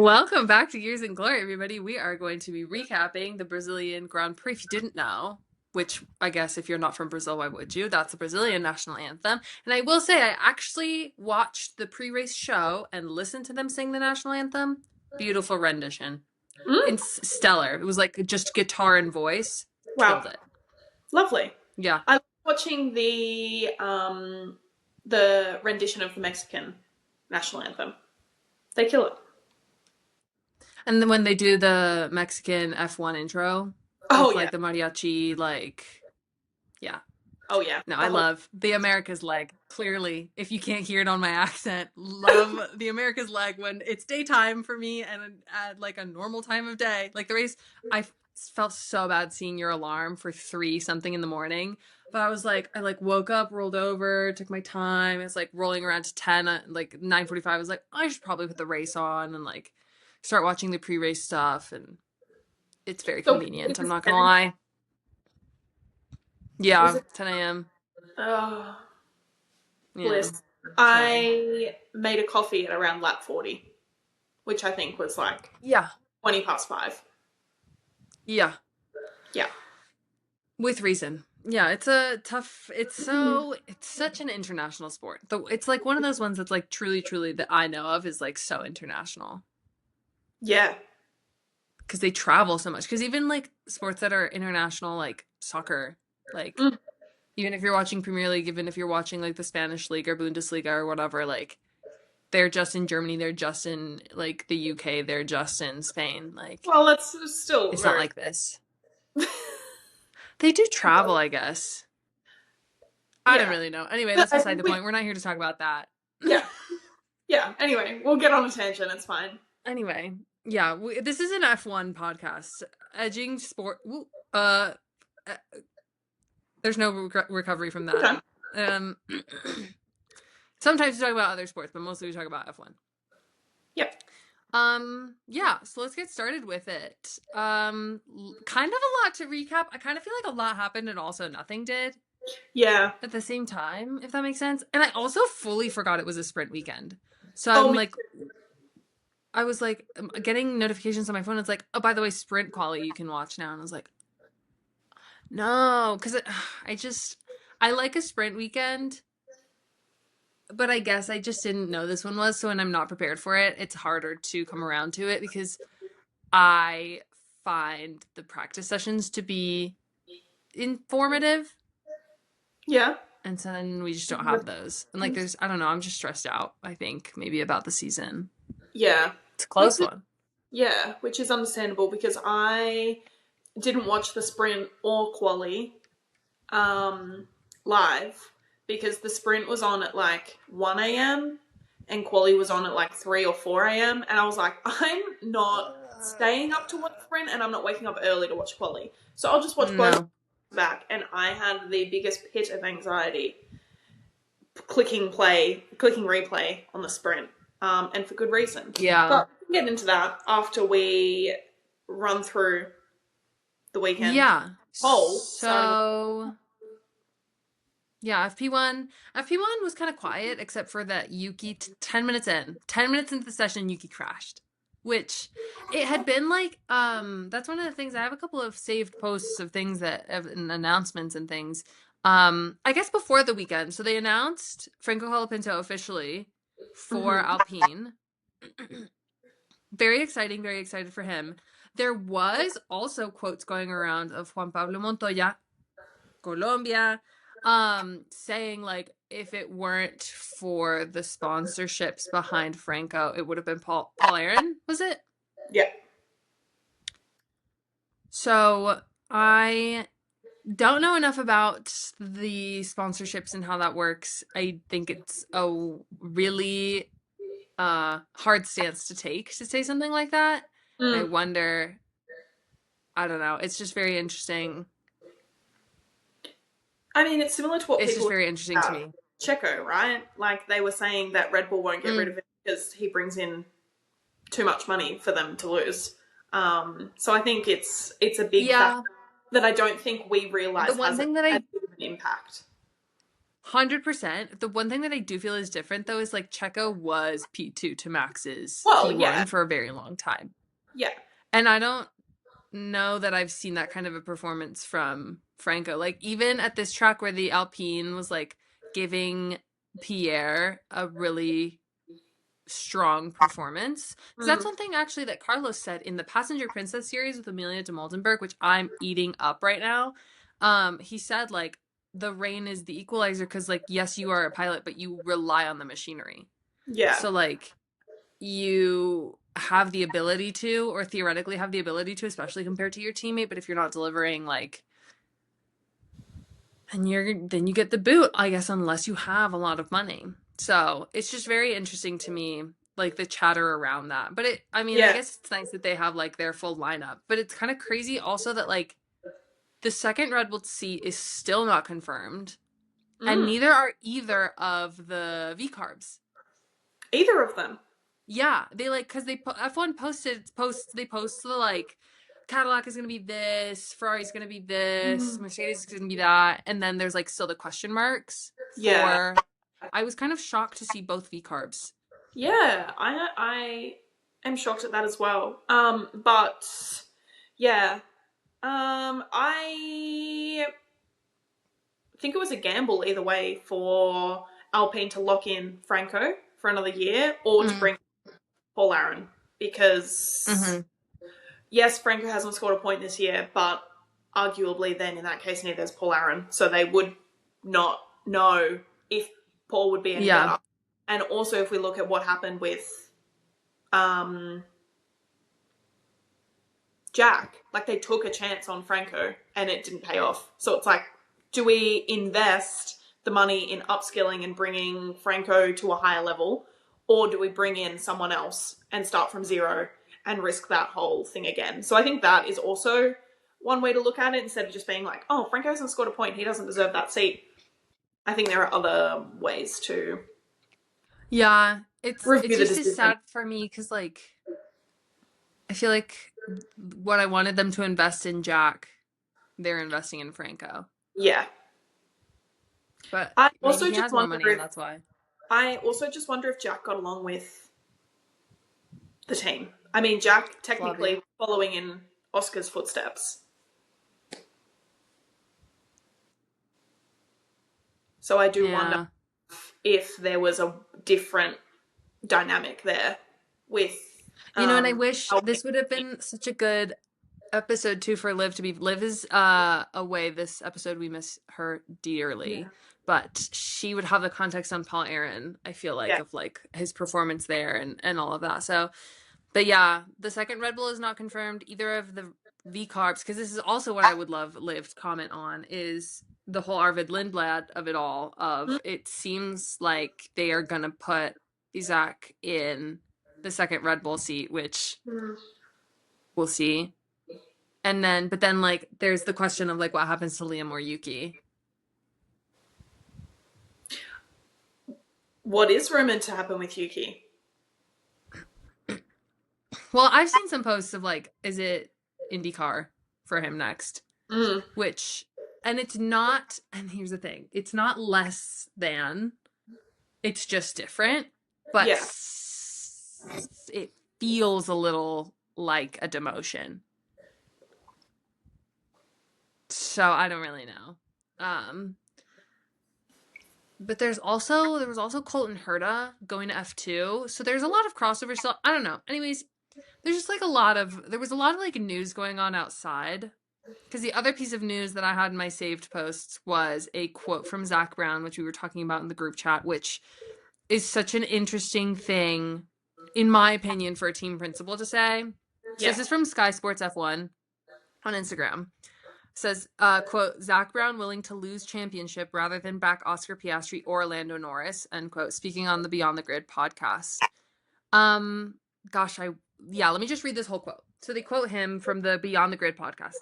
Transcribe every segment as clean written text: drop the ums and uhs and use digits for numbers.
Welcome back to Years in Glory, everybody. We are going to be recapping the Brazilian Grand Prix. If you didn't know, which I guess if you're not from Brazil, why would you? That's the Brazilian national anthem. And I will say, I actually watched the pre-race show and listened to them sing the national anthem. Beautiful rendition. Mm, It's stellar. It was like just guitar and voice. wow, Killed it. lovely. Yeah. I like watching the rendition of the Mexican national anthem. They kill it. And then when they do the Mexican F1 intro Oh with yeah. like the mariachi, yeah. Oh yeah. No, The I whole love the America's leg. Clearly, if you can't hear it on my accent, love the America's leg when it's daytime for me and at like a normal time of day. Like the race, I felt so bad seeing your alarm for 3 something in the morning. But I was like, I like woke up, rolled over, took my time. It's like rolling around to 10, like 9:45. I was like, I should probably put the race on and like start watching the pre-race stuff. And it's very so convenient. it I'm was not gonna lie. was Yeah, it 10 a.m. oh Yeah, bliss. sorry. I made a coffee at around lap 40, which I think was like Yeah. 20 past 5. Yeah, Yeah. with reason. Yeah, it's a tough, it's such an international sport. Though it's like one of those ones that's like truly that I know of is like so international Yeah. because they travel so much. Because even like sports that are international, like soccer, like Mm, even if you're watching Premier League, even if you're watching like the Spanish League or Bundesliga or whatever, like they're just in Germany, they're just in like the UK, they're just in Spain. Like well, that's still it's not very like this. They do travel, I guess. I don't yeah. really know. Anyway, But that's I beside think the we point. We're not here to talk about that. yeah. Yeah. Anyway, we'll get on a tangent. It's fine. Anyway, yeah, this is an F1 podcast. Edging sport. Uh, uh, there's no recovery from that. Okay. Um, sometimes we talk about other sports, but mostly we talk about F1. Yep. Yeah, so let's get started with it. Kind of a lot to recap. I kind of feel like a lot happened and also nothing did Yeah. at the same time, if that makes sense. And I also fully forgot it was a sprint weekend. So Oh, I'm me like, I was like getting notifications on my phone. It's like, oh, by the way, sprint quali you can watch now. And I was like, no, because I like a sprint weekend, but I guess I just didn't know this one was. So when I'm not prepared for it, it's harder to come around to it because I find the practice sessions to be informative. yeah. And so then we just don't have those. And like, I don't know, I'm just stressed out, I think, maybe about the season. Yeah. It's a Which close is, one. yeah, which is understandable because I didn't watch the sprint or quali live because the sprint was on at like 1 a.m. and quali was on at like 3 or 4 a.m. And I was like, I'm not staying up to watch sprint and I'm not waking up early to watch quali. So I'll just watch both No. back. And I had the biggest pit of anxiety clicking replay on the sprint, and for good reason. Yeah. But we can get into that after we run through the weekend Yeah. poll. Starting with, So yeah, FP1 was kind of quiet except for that Yuki 10 minutes in. 10 minutes into the session Yuki crashed. Which it had been like that's one of the things. I have a couple of saved posts of things that and announcements and things. I guess before the weekend. So they announced Franco Colapinto officially for mm-hmm. Alpine. Very exciting, very excited for him. There was also quotes going around of Juan Pablo Montoya, Colombia, saying like if it weren't for the sponsorships behind Franco, it would have been Paul Aaron, was it? Yeah. So I don't know enough about the sponsorships and how that works. I think it's a really hard stance to take to say something like that. And I Mm. wonder, I don't know. It's just very interesting. I mean, it's similar to what It's people just were very saying interesting to about me. Checo, right? Like they were saying that Red Bull won't get rid Mm, of him because he brings in too much money for them to lose. So I think it's a big factor yeah. that I don't think we The realize one has thing that as I big of an impact. 100%. The one thing that I do feel is different though is like Checo was P2 to Max's Well, yeah, P1 for a very long time. yeah. And I don't know that I've seen that kind of a performance from Franco. Like even at this track where the Alpine was like giving Pierre a really strong performance. Because that's Mm, one thing actually that Carlos said in the Passenger Princess series with Amelia de Moldenberg, which I'm eating up right now. He said like the rain is the equalizer because like yes, you are a pilot, but you rely on the machinery. yeah. So like you have the ability to, or theoretically have the ability to, especially compared to your teammate, but if you're not delivering, like, and then you get the boot, I guess, unless you have a lot of money. So it's just very interesting to me, like the chatter around that. But I mean, I Yeah. guess it's nice that they have like their full lineup, but it's kind of crazy also that like the second Red Bull seat is still not confirmed, and Mm. neither are either of the V carbs. Either of them. Yeah, they like because F1 they post the like Cadillac is gonna be this, Ferrari's gonna be this, Mm. Mercedes is gonna be that, and then there's like still the question marks Yeah. for. I was kind of shocked to see both V carbs. Yeah. I am shocked at that as well. But yeah. I think it was a gamble either way for Alpine to lock in Franco for another year or to Mm, bring Paul Aaron because mm-hmm. yes, Franco hasn't scored a point this year, but arguably then in that case neither is Paul Aaron, so they would not know if Paul would be any Yeah, better. And also if we look at what happened with um, Jack, like they took a chance on Franco and it didn't pay off. So it's like, do we invest the money in upskilling and bringing Franco to a higher level, or do we bring in someone else and start from zero and risk that whole thing again? So I think that is also one way to look at it instead of just being like, oh, Franco hasn't scored a point, he doesn't deserve that seat. I think there are other ways to yeah. It's review the just as decision. sad for me because like I feel like what I wanted them to invest in Jack, they're investing in Franco, Yeah. but I maybe also he just has more wonder money and if that's why. I also just wonder if Jack got along with the team. I mean, Jack Flavia. technically following in Oscar's footsteps. So I do wonder Yeah. if there was a different dynamic there with And I wish Alpine. this would have been such a good episode too for Liv to be. Liv is away this episode. We miss her Yeah. dearly, but she would have the context on Paul Aaron. I feel like Yeah. of like his performance there and all of that. So, but yeah, the second Red Bull is not confirmed. Either of the V carbs, because this is also what I would love Liv to comment on is the whole Arvid Lindblad of it all. Of it seems like they are gonna put Isaac in the second Red Bull seat, which Mm. we'll see. And then, but then, like, there's the question of like what happens to Liam or Yuki. What is rumored to happen with Yuki? Well, I've seen some posts of like, is it IndyCar for him next? Mm. Which, and it's not. And here's the thing: it's not less than. It's just different, but Yeah. it feels a little like a demotion. So I don't really know. But there was also Colton Herta going to F2. So there's a lot of crossover still. I don't know. Anyways, there's just like there was a lot of like news going on outside. Because the other piece of news that I had in my saved posts was a quote from Zach Brown, which we were talking about in the group chat, which is such an interesting thing, in my opinion, for a team principal to say. So Yeah. this is from Sky Sports F1 on Instagram. Says, quote, Zach Brown willing to lose championship rather than back Oscar Piastri or Lando Norris, end quote, speaking on the Beyond the Grid podcast. Um, gosh, let me just read this whole quote. So they quote him from the Beyond the Grid podcast.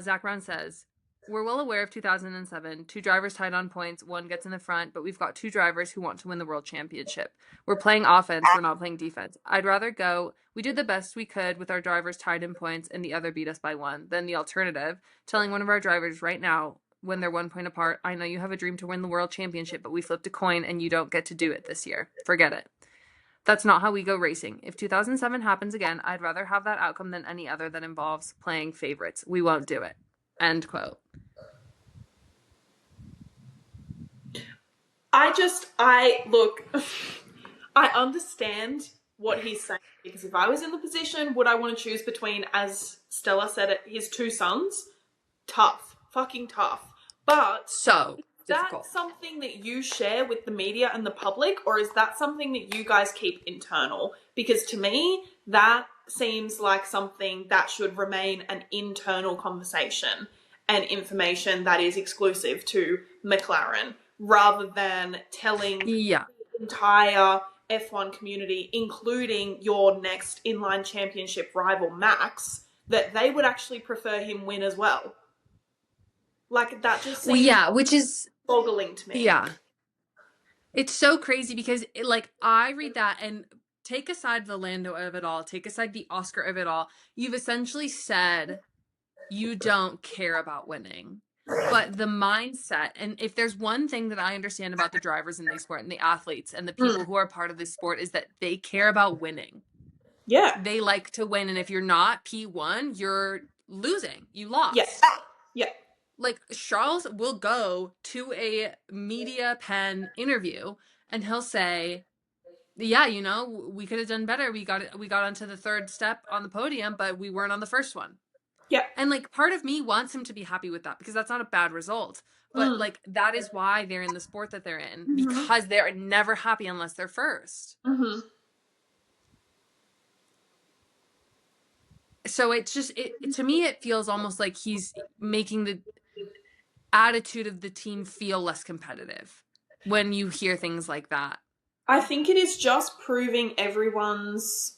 Zach Brown says, we're well aware of 2007. Two drivers tied on points. One gets in the front, but we've got two drivers who want to win the world championship. We're playing offense. We're not playing defense. I'd rather go, we did the best we could with our drivers tied in points and the other beat us by one, than the alternative, telling one of our drivers right now when they're 1 point apart. I know you have a dream to win the world championship, but we flipped a coin and you don't get to do it this year. Forget it. That's not how we go racing. If 2007 happens again, I'd rather have that outcome than any other that involves playing favorites. We won't do it. End quote. Look, I understand what he's saying, because if I was in the position, would I want to choose between, as Stella said it, his two sons? Tough. Fucking tough. But So is that difficult. something that you share with the media and the public, or is that something that you guys keep internal? Because to me, that seems like something that should remain an internal conversation and information that is exclusive to McLaren, rather than telling Yeah. the entire F1 community, including your next inline championship rival Max, that they would actually prefer him win as well. Like, that just Well, seems yeah, which is, boggling to me. yeah. It's so crazy because, like, I read that and take aside the Lando of it all, take aside the Oscar of it all, you've essentially said you don't care about winning. But the mindset, and if there's one thing that I understand about the drivers in the sport and the athletes and the people who are part of this sport, is that they care about winning. Yeah. They like to win, and if you're not P1, you're losing. You Yeah. lost. Yeah. Like, Charles will go to a media pen interview and he'll say, yeah, you know, we could have done better. We got onto the third step on the podium, but we weren't on the first one. Yeah. And, like, part of me wants him to be happy with that, because that's not a bad result. But, like, that is why they're in the sport that they're in, because they're never happy unless they're first. Mm-hmm. So it's just, to me, it feels almost like he's making the attitude of the team feel less competitive when you hear things like that. I think it is just proving everyone's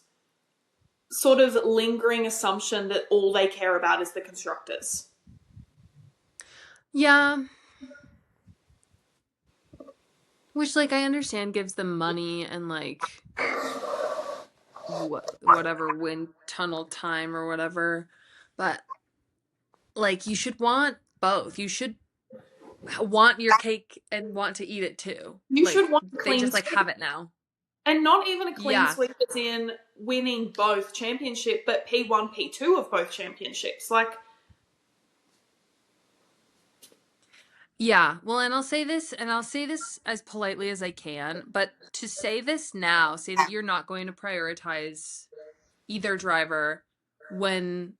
sort of lingering assumption that all they care about is the constructors. Yeah. Which, like, I understand gives them money and, like, whatever wind tunnel time or whatever. But, like, you should want both. You should want your cake and want to eat it too. You Like, should want they clean just, like, sweep. have it now. And not even a clean Yeah. sweep as in winning both championship, but P1, P2 of both championships. Like, Yeah, well, and I'll say this as politely as I can, but to say this now, say that you're not going to prioritize either driver when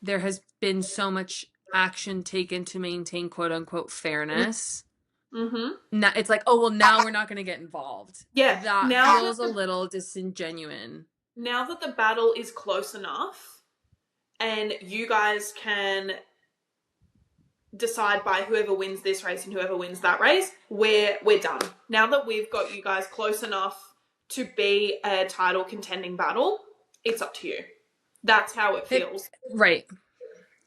there has been so much action taken to maintain quote unquote fairness. Now it's like, oh, well, now we're not going to get involved. Yeah, That now feels a little disingenuous. now that the battle is close enough and you guys can decide by whoever wins this race and whoever wins that race, we're done. Now that we've got you guys close enough to be a title contending battle, it's up to you. That's how it feels. Right.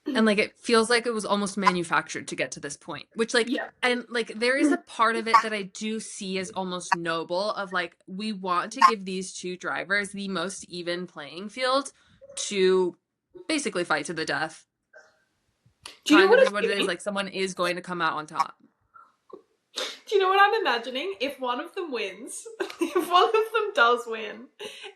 And, like, it feels like it was almost manufactured to get to this point, which, like, Yeah. and, like, there is a part of it that I do see as almost noble, of, like, we want to give these two drivers the most even playing field to basically fight to the death. Do you know Kind of what what it is, like, someone is going to come out on top. Do you know what I'm imagining? If one of them wins, if one of them does win,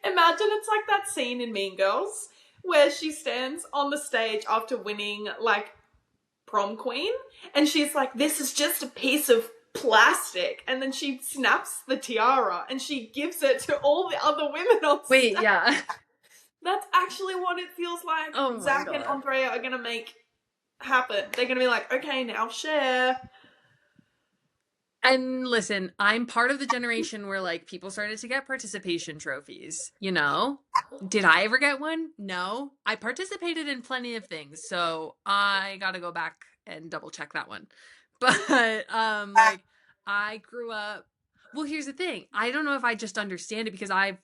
imagine it's like that scene in Mean Girls where she stands on the stage after winning, like, prom queen, and she's like, this is just a piece of plastic, and then she snaps the tiara and she gives it to all the other women on stage. Wait, yeah. That's actually what it feels like. Oh my Zach God. and Andrea are going to make happen. They're going to be like, okay, now share. And listen, I'm part of the generation where, like, people started to get participation trophies, you know? Did I ever get one? No. I participated in plenty of things, so I gotta go back and double check that one. But, like, I grew up... Well, here's the thing. I don't know if I just understand it because I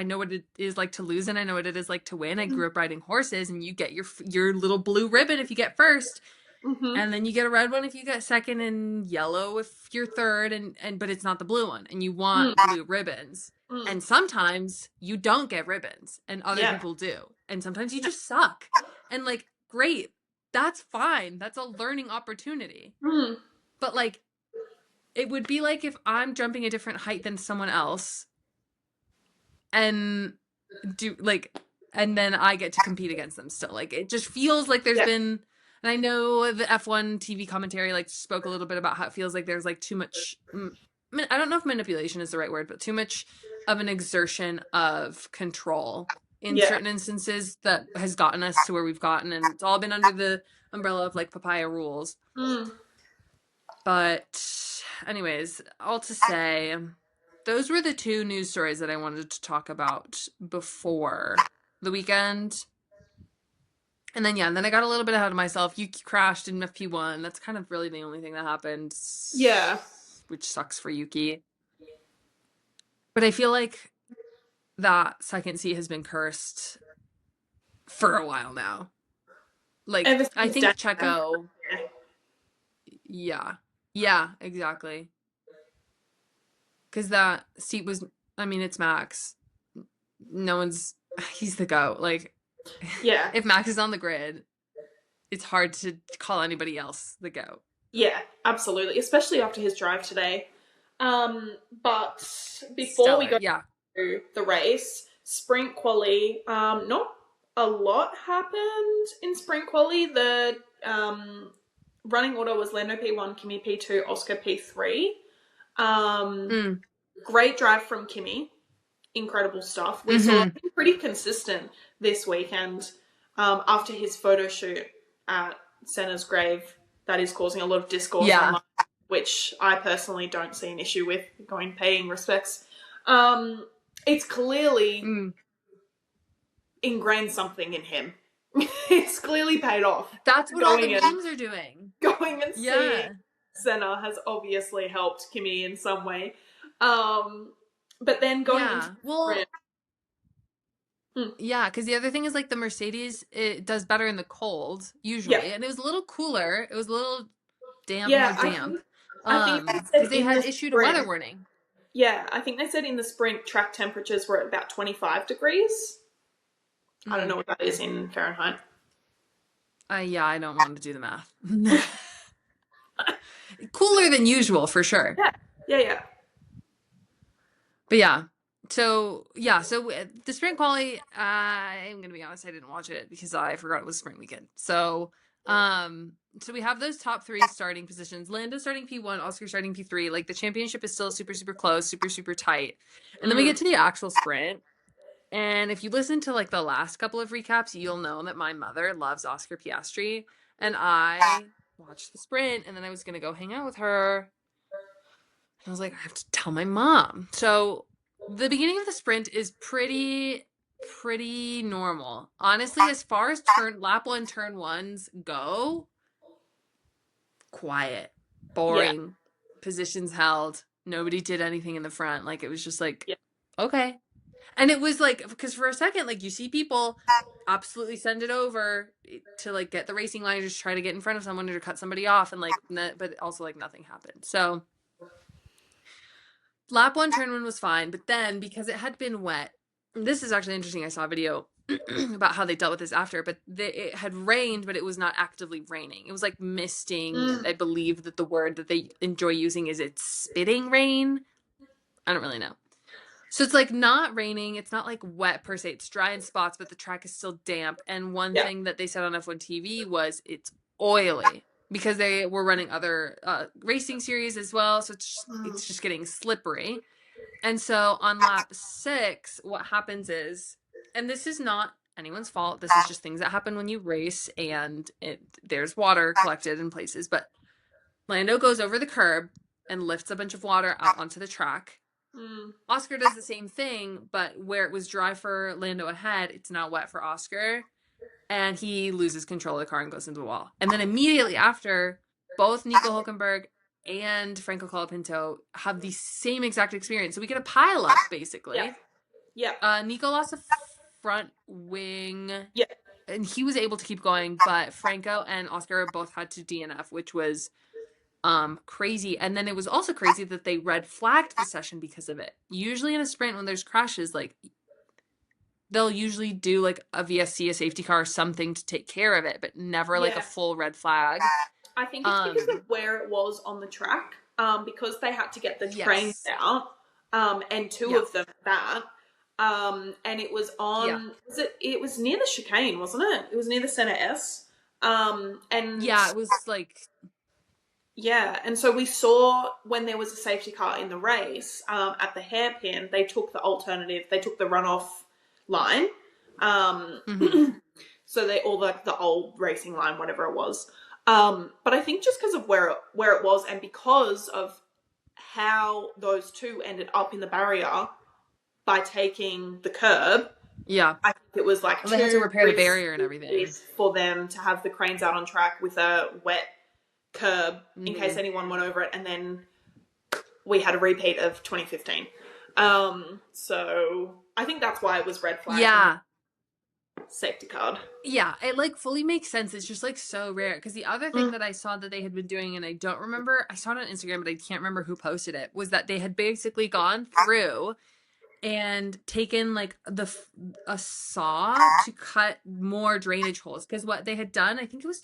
know what it is like to lose and I know what it is like to win. I grew up riding horses, and you get your little blue ribbon if you get first. Mm-hmm. And then you get a red one if you get second, and yellow if you're third, but it's not the blue one, and you want blue ribbons. And sometimes you don't get ribbons and other people do. And sometimes you just suck. And, like, great. that's fine. That's a learning opportunity. Mm. But like, it would be like if I'm jumping a different height than someone else and do like, and then I get to compete against them still. Like, it just feels like there's Yeah. been, and I know the F1 TV commentary like spoke a little bit about how it feels like there's like too much, I don't know if manipulation is the right word, but too much of an exertion of control in Yeah. certain instances that has gotten us to where we've gotten, and it's all been under the umbrella of like papaya rules. Mm. But anyways, all to say, those were the two news stories that I wanted to talk about before the weekend. And then and then I got a little bit ahead of myself. Yuki crashed in FP1. That's kind of really the only thing that happened. Yeah. Which sucks for Yuki. But I feel like that second seat has been cursed for a while now. Like, Ever I since think Daniel. Checo, yeah. Yeah, exactly. Because that seat was, I mean, it's Max. No one's, he's the GOAT. Like, Yeah. if Max is on the grid, it's hard to call anybody else the GOAT. Yeah, absolutely. Especially after his drive today. But before we Stellar. go Yeah. to the race, sprint quali, not a lot happened in sprint quali. The running order was Lando P1, Kimi P2, Oscar P3. Mm. Great drive from Kimi. Incredible stuff. We saw Mm-hmm. him pretty consistent this weekend after his photo shoot at Senna's grave. That is causing a lot of discourse Yeah. online, which I personally don't see an issue with, going paying respects. It's clearly ingrained something in him. It's clearly paid off. That's what all the memes are doing. Going and Yeah. seeing Senna has obviously helped Kimi in some way. But then going into well, yeah, because the other thing is like the Mercedes, it does better in the cold usually, and it was a little cooler. It was a little more damp. I think they said Because they in had the issued a weather sprint. warning. Yeah, I think they said in the sprint track temperatures were at about 25 degrees. I don't know what that is in Fahrenheit. Yeah, I don't want to do the math. Cooler than usual for sure. Yeah. But yeah. So the sprint quali, I'm gonna be honest, I didn't watch it because I forgot it was sprint weekend. So we have those top three starting positions. Lando starting P1, Oscar starting P3. Like, the championship is still super, super close, super, super tight. And then we get to the actual sprint. And if you listen to like the last couple of recaps, you'll know that my mother loves Oscar Piastri. And I watched the sprint, and then I was gonna go hang out with her. I was like, I have to tell my mom. So the beginning of the sprint is pretty normal. Honestly, as far as lap one, turn ones go, quiet, boring, positions held. Nobody did anything in the front. Like, it was just like, okay. And it was like, because for a second, like, you see people absolutely send it over to like get the racing line, just try to get in front of someone or to cut somebody off, and like, but also like nothing happened. So lap one, turn one was fine, but then because it had been wet, this is actually interesting. I saw a video about how they dealt with this after, but it had rained, but it was not actively raining. It was like misting. I believe that the word that they enjoy using is it's spitting rain. I don't really know. So it's like not raining. It's not like wet per se. It's dry in spots, but the track is still damp. And one thing that they said on F1 TV was it's oily because they were running other racing series as well. So it's just getting slippery. And so on lap 6, what happens is, and this is not anyone's fault. This is just things that happen when you race, and there's water collected in places. But Lando goes over the curb and lifts a bunch of water out onto the track. Oscar does the same thing, but where it was dry for Lando ahead, it's now wet for Oscar, and he loses control of the car and goes into the wall. And then immediately after, both Nico Hulkenberg and Franco Colapinto have the same exact experience. So we get a pile up, basically. Yeah. Nico lost a front wing. Yeah. And he was able to keep going, but Franco and Oscar both had to DNF, which was crazy. And then it was also crazy that they red flagged the session because of it. Usually in a sprint, when there's crashes, like, they'll usually do like a VSC, a safety car, or something to take care of it, but never like a Yeah. full red flag. I think it's because of where it was on the track, because they had to get the trains Yes. out, and two Yeah. of them at that. And it was Yeah. on, it was near the chicane, wasn't it? It was near the center S. And Yeah, it was like, yeah, and so we saw when there was a safety car in the race, at the hairpin, they took the alternative, they took the runoff line. Um, mhm. so they all the old racing line, whatever it was. But I think just because of where it was, and because of how those two ended up in the barrier by taking the curb, Yeah. I think it was like Well, they had to too repair the barrier and everything. risky for them to have the cranes out on track with a wet curb in case Mhm. anyone went over it, and then we had a repeat of 2015. So I think that's why it was red flag Yeah. and safety card. Yeah, it like fully makes sense. It's just like so rare. Because the other thing that I saw that they had been doing, and I don't remember, I saw it on Instagram, but I can't remember who posted it, was that they had basically gone through and taken like a saw to cut more drainage holes. Because what they had done, I think it was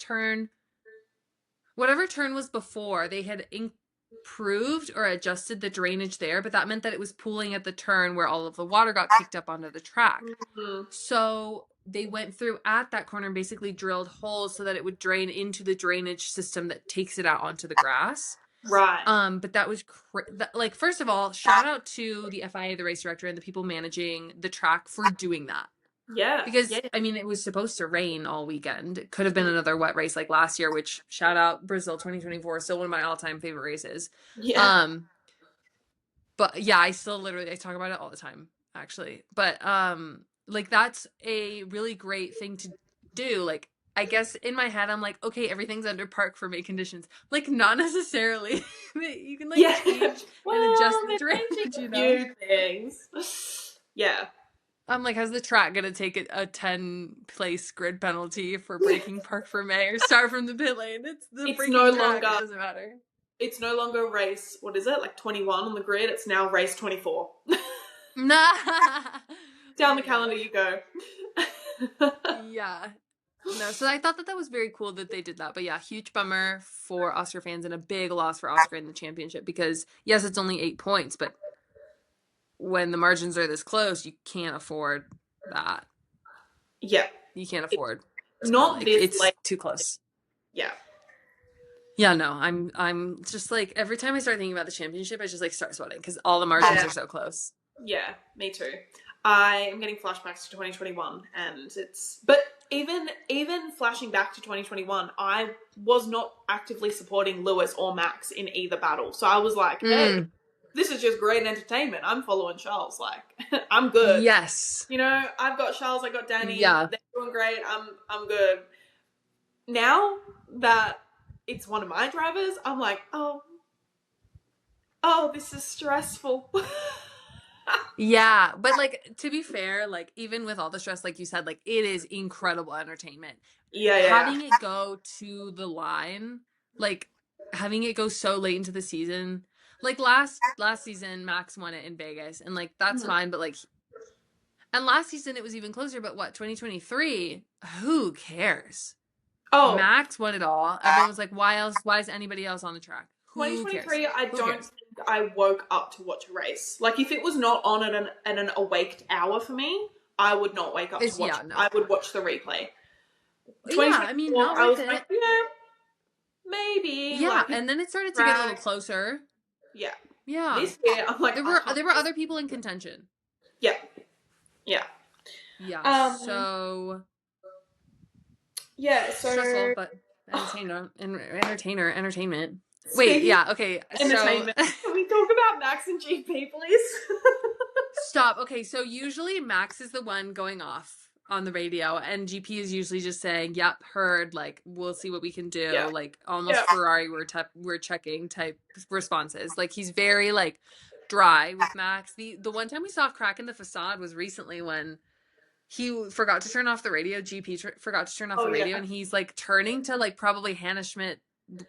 whatever turn was before, they had improved or adjusted the drainage there, but that meant that it was pooling at the turn where all of the water got kicked up onto the track. Mm-hmm. So they went through at that corner and basically drilled holes so that it would drain into the drainage system that takes it out onto the grass. Right. But that was like, first of all, shout out to the FIA, the race director, and the people managing the track for doing that. Yeah. Because, Yeah. I mean, it was supposed to rain all weekend. It could have been another wet race like last year, which, shout out Brazil 2024, still one of my all-time favorite races. Yeah. But yeah, I talk about it all the time, actually. But like that's a really great thing to do. Like, I guess in my head I'm like, okay, everything's under park for May conditions. Like, not necessarily. You can like Yeah. change Well, and adjust the they're changing drainage, you a know? few things. Yeah. I'm like, how's the track gonna take a 10-place grid penalty for breaking park for May or start from the pit lane? It's the It's no freaking track. longer It doesn't matter. it's no longer race, what is it, like 21 on the grid, it's now race 24. Nah. Down the calendar you go. Yeah. No, so I thought that was very cool that they did that. But yeah, huge bummer for Oscar fans and a big loss for Oscar in the championship because, yes, it's only 8 points, but when the margins are this close, you can't afford that. Yeah. You can't afford. Not like, this it's late. too close. Yeah. Yeah, no, I'm just like, every time I start thinking about the championship, I just like start sweating because all the margins are so close. Yeah, me too. I am getting flashbacks to 2021, and but even flashing back to 2021, I was not actively supporting Lewis or Max in either battle. So I was like, hey, this is just great entertainment. I'm following Charles. Like, I'm good. Yes. You know, I've got Charles, I got Danny. Yeah. They're doing great. I'm good. Now that it's one of my drivers, I'm like, oh, this is stressful. Yeah, but like, to be fair, like, even with all the stress, like you said, like, it is incredible entertainment. Yeah. Having it go to the line, like having it go so late into the season, like last season Max won it in Vegas, and like that's fine, but like, and last season it was even closer, but what, 2023, who cares? Oh, Max won it all. Everyone was like, why is anybody else on the track? Who 2023, cares? I don't think I woke up to watch a race. Like, if it was not on at an awaked hour for me, I would not wake up to watch it. I would watch the replay. Yeah, I mean, not I was with it. like, yeah, maybe. Yeah, like, and then it started to get a little closer. Yeah. Yeah. This year, I'm like, there were other people in contention. Yeah. Yeah. Yeah. So. Yeah. So. Stressful, but entertainment. Wait. Yeah. Okay. Entertainment. Can we talk about Max and GP, please? Stop. Okay. So usually Max is the one going off on the radio, and GP is usually just saying, "Yep, heard. Like, we'll see what we can do." Yeah. Like almost Ferrari, we're checking type responses. Like he's very like dry with Max. The one time we saw a crack in the facade was recently when he forgot to turn off the radio. GP forgot to turn off the radio, and he's like turning to like probably Hannah Schmidt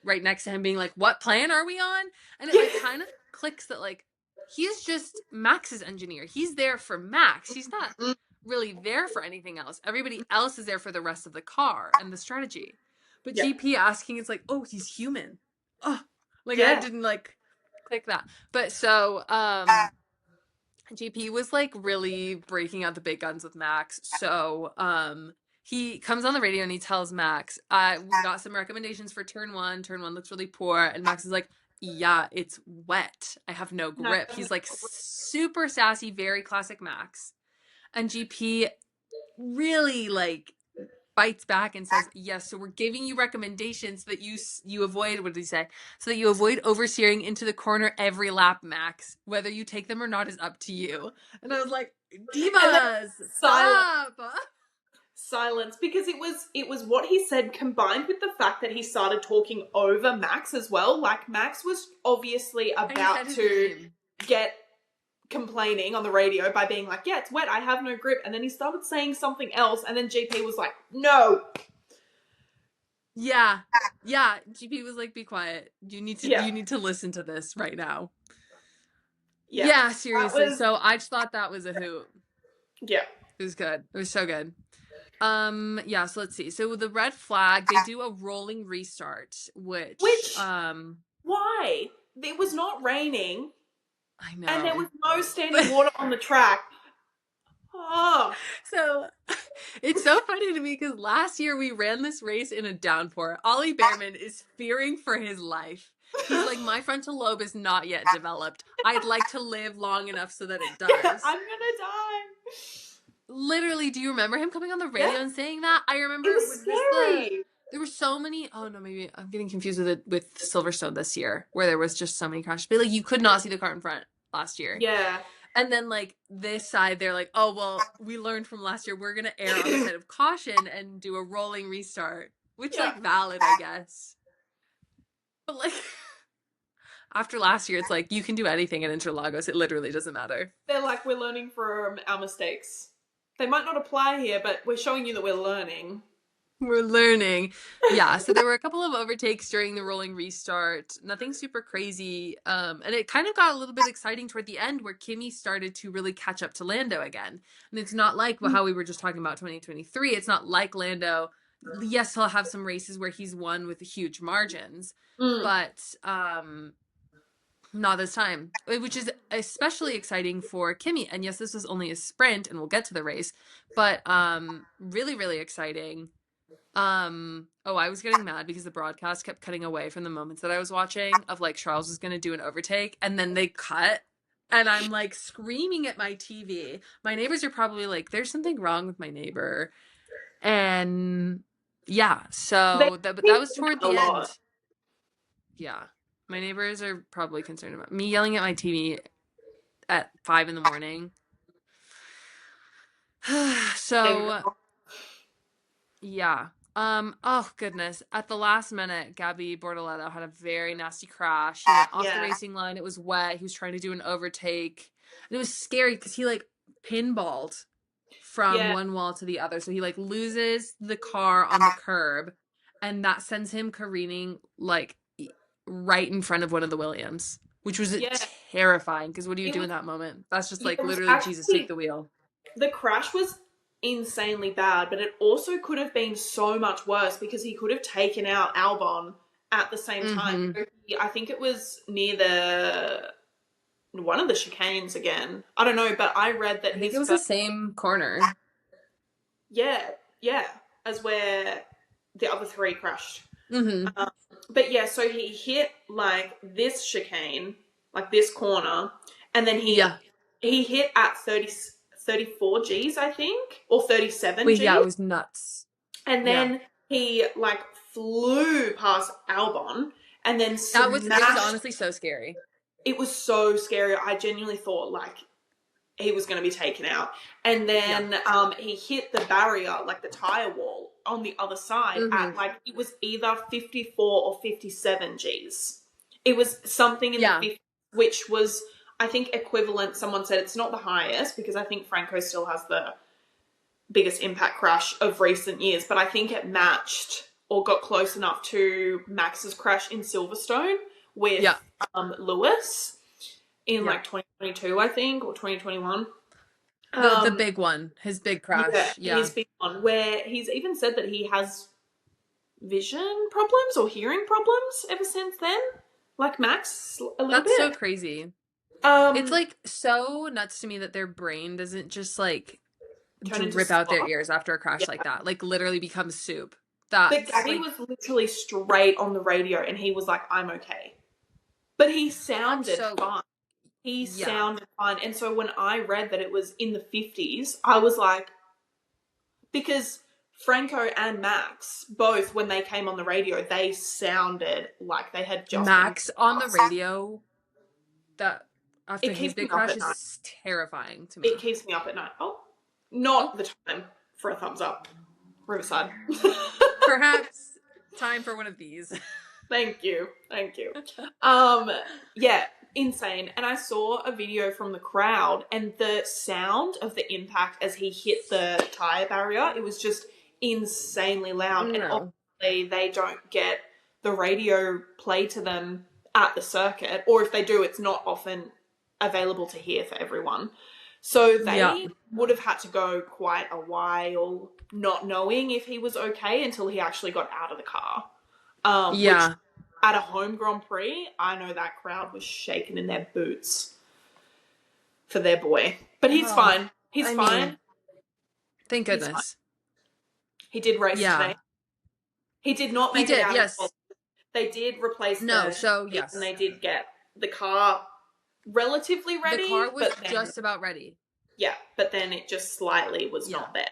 right next to him, being like, "What plan are we on?" And it like kind of clicks that like he's just Max's engineer. He's there for Max. He's not really there for anything else. Everybody else is there for the rest of the car and the strategy. But Yeah. GP asking, it's like, oh, he's human. Oh, like I Yeah. didn't like click that. But so GP was like really breaking out the big guns with Max. So he comes on the radio and he tells Max, we got some recommendations for turn one. Turn one looks really poor. And Max is like, yeah, it's wet. I have no No. grip. He's like super sassy, very classic Max. And GP really like bites back and says, yes, so we're giving you recommendations so that you avoid, what did he say? So that you avoid oversteering into the corner every lap, Max. Whether you take them or not is up to you. And I was like, divas, stop. Silence, because it was what he said combined with the fact that he started talking over Max as well. Like, Max was obviously about to get complaining on the radio by being like, yeah, it's wet, I have no grip, and then he started saying something else, and then GP was like, no. Yeah, GP was like, be quiet, you need to listen to this right now. Yeah, seriously. So I just thought that was a hoot. Yeah, it was good. It was so good. Yeah, so let's see. So with the red flag, they do a rolling restart, which why? It was not raining. I know. And there was no standing water on the track. Oh. So it's so funny to me because last year we ran this race in a downpour. Ollie Behrman is fearing for his life. He's like, my frontal lobe is not yet developed. I'd like to live long enough so that it does. I'm gonna die. Literally, do you remember him coming on the radio and saying that? I remember it was scary. There were so many. Oh no, maybe I'm getting confused with it with Silverstone this year, where there was just so many crashes. But like, you could not see the car in front last year. Yeah. And then like this side, they're like, oh well, we learned from last year. We're gonna err on the side of caution and do a rolling restart, which like valid, I guess. But like after last year, it's like you can do anything at Interlagos. It literally doesn't matter. They're like, we're learning from our mistakes. They might not apply here, but we're showing you that we're learning. We're learning. Yeah, so there were a couple of overtakes during the rolling restart. Nothing super crazy. And it kind of got a little bit exciting toward the end where Kimi started to really catch up to Lando again. And it's not like how we were just talking about 2023. It's not like Lando. Yes, he'll have some races where he's won with huge margins, but not this time, which is especially exciting for Kimi. And yes, this was only a sprint and we'll get to the race, but really, really exciting. I was getting mad because the broadcast kept cutting away from the moments that I was watching of like Charles was going to do an overtake and then they cut and I'm like screaming at my TV. My neighbors are probably like, there's something wrong with my neighbor. And yeah, so that was toward the end. Yeah. My neighbors are probably concerned about me yelling at my TV at 5 a.m. So yeah. Oh goodness. At the last minute, Gabby Bortoleto had a very nasty crash. He went off the racing line. It was wet. He was trying to do an overtake. And it was scary because he like pinballed from one wall to the other. So he like loses the car on the curb and that sends him careening like right in front of one of the Williams, which was terrifying because what do you do in that moment? That's just like literally actually, Jesus, take the wheel. The crash was insanely bad, but it also could have been so much worse because he could have taken out Albon at the same time. I think it was near one of the chicanes again. I don't know, but I read that I think it was the same corner. Yeah, as where the other three crashed. But yeah, so he hit like this chicane, like this corner, and then he hit at 34 Gs, I think, or 37 Gs. Yeah, it was nuts. And then he like flew past Albon and then smashed. It was honestly so scary. It was so scary. I genuinely thought like he was going to be taken out. And then he hit the barrier, like the tire wall on the other side at like, it was either 54 or 57 Gs. It was something in the 50s, which was, I think, equivalent. Someone said it's not the highest because I think Franco still has the biggest impact crash of recent years, but I think it matched or got close enough to Max's crash in Silverstone with Lewis in like 2022, I think, or 2021. The Um, big one, his big yeah, crash. Yeah. his big one, where he's even said that he has vision problems or hearing problems ever since then. Like Max, a little That's so bit. crazy. It's Um, like so nuts to me that their brain doesn't just like Turn into drip out their slop. ears after a Yeah. crash like that. Like literally becomes soup. But That's Gabby like, was literally straight on the radio and he was like, I'm okay. But he that's sounded so, fine. He yeah. sounded fine. And so when I read that it was in the 50s, I was like, because Franco and Max, both when they came on the radio, they sounded like they had just been Max on the passed. radio, that after It his keeps me big up crash at night. is terrifying to It me. keeps me up at night. Oh, Oh, not the time for a thumbs up. Riverside. perhaps time for one of these. Thank you. Thank you. Um, yeah, insane. And I saw a video from the crowd and the sound of the impact as he hit the tire barrier, it was just insanely loud. And No. obviously they don't get the radio played to them at the circuit, or if they do, it's not often available to hear for everyone. So Yeah. they would have had to go quite a while not knowing if he was okay until he actually got out of the car. Which Yeah. at a home Grand Prix, I know that crowd was shaking in their boots for their boy. But he's Oh, fine. He's I fine. mean, thank He's fine. goodness. He did race Yeah. today. He did not He make it did. out of Yes. They did replace No. the So, chassis and yes. they did get the car relatively The ready, car was but then just about ready. yeah, but then it just slightly was Yeah. not there.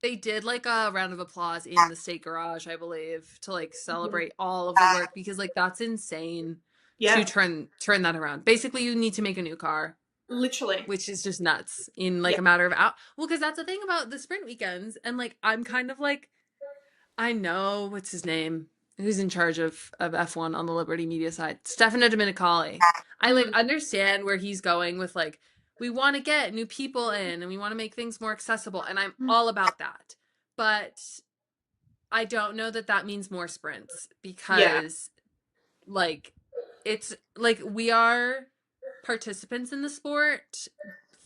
They did like a round of applause in the state garage, I believe, to like celebrate all of the work because like that's insane to Yeah, turn that around. Basically, you need to make a new car, literally. which is just nuts in like Yeah. a matter of out. Well, because that's the thing about the sprint weekends, and like I'm kind of like I know what's his name, who's in charge of F1 on the Liberty Media side, Stefano Domenicali. I like Mm, understand where he's going with like we want to get new people in and we want to make things more accessible, and I'm mm. all about that. But I don't know that that means more sprints Yeah. because like it's like we are participants in the sport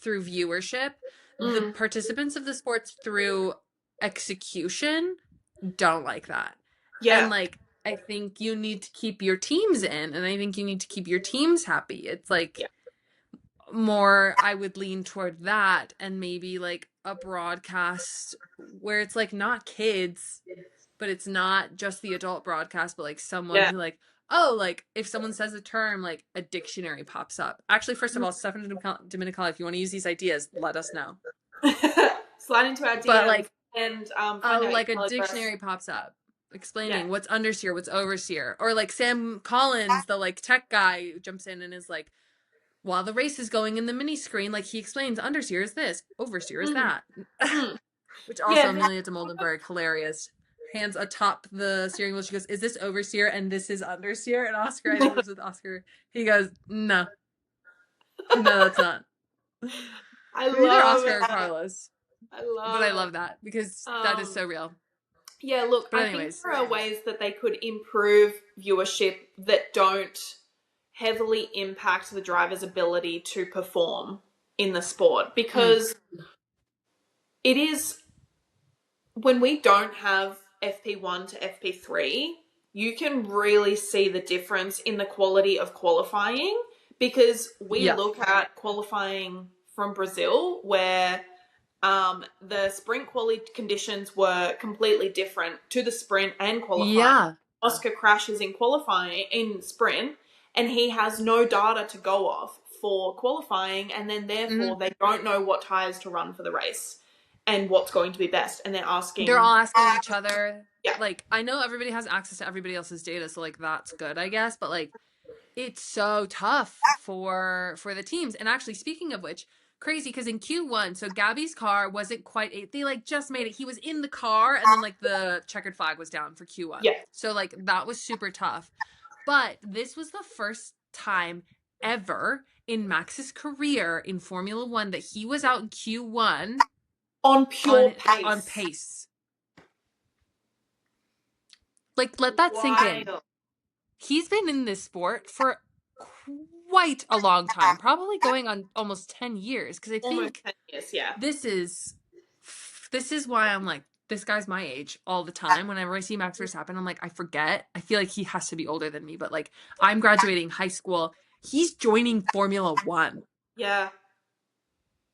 through viewership. The Mm, participants of the sports through execution don't like that. And yeah. like I think you need to keep your teams in and I think you need to keep your teams happy. It's like Yeah. more I would lean toward that and maybe like a broadcast where it's like not kids, but it's not just the adult broadcast, but like someone Yeah. who like, oh, like if someone says a term, like a dictionary pops up. Actually, first of all, Stefan Dominicali, if you want to use these ideas, let us know. Slide into our But DMs like, and find our like a email address. dictionary pops up Yeah. explaining what's understeer, what's oversteer, or like Sam Collins, the like tech guy, jumps in and is like, while the race is going in the mini screen, like he explains, understeer is this, oversteer is Mm, that. mm. Which also Yeah. Amelia de Moldenberg, hilarious. Hands atop the steering wheel. She goes, "Is this oversteer and this is understeer?" And Oscar, I think it was with Oscar. He goes, "No, no, that's not." I Either love Oscar or it. Carlos. I But I love it. love that because that is Um, so real. yeah, look, But I think anyways, there are ways that they could improve viewership that don't heavily impact the driver's ability to perform in the sport mm, because it is when we don't have FP1 to FP3, you can really see the difference in the quality of qualifying because we yeah, look at qualifying from Brazil where the sprint quality conditions were completely different to the sprint and qualifying. yeah, Oscar crashes in qualifying in sprint and he has no data to go off for qualifying and then mm-hmm. therefore they don't know what tires to run for the race and what's going to be best and they're They're asking all asking each other. yeah. Like, I know everybody has access to everybody else's data, so like that's good, I guess. But like, it's so tough for the teams. And actually, speaking of which, crazy because in Q1, so Gabby's car wasn't quite eight. They like just made it. He was in the car, and then like the checkered flag was down for Q1. Yeah. So like that was super tough. But this was the first time ever in Max's career in Formula One that he was out in Q1 On pure pace. on pace. Like let that sink in. Wild. He's been in this sport for quite a long time, probably going on almost 10 years, because I Almost think 10 years, yeah. this is why I'm like, this guy's my age all the time. Whenever I see Max Verstappen, I'm like, I forget. I feel like he has to be older than me, but like, I'm graduating high school. He's joining Formula One. Yeah.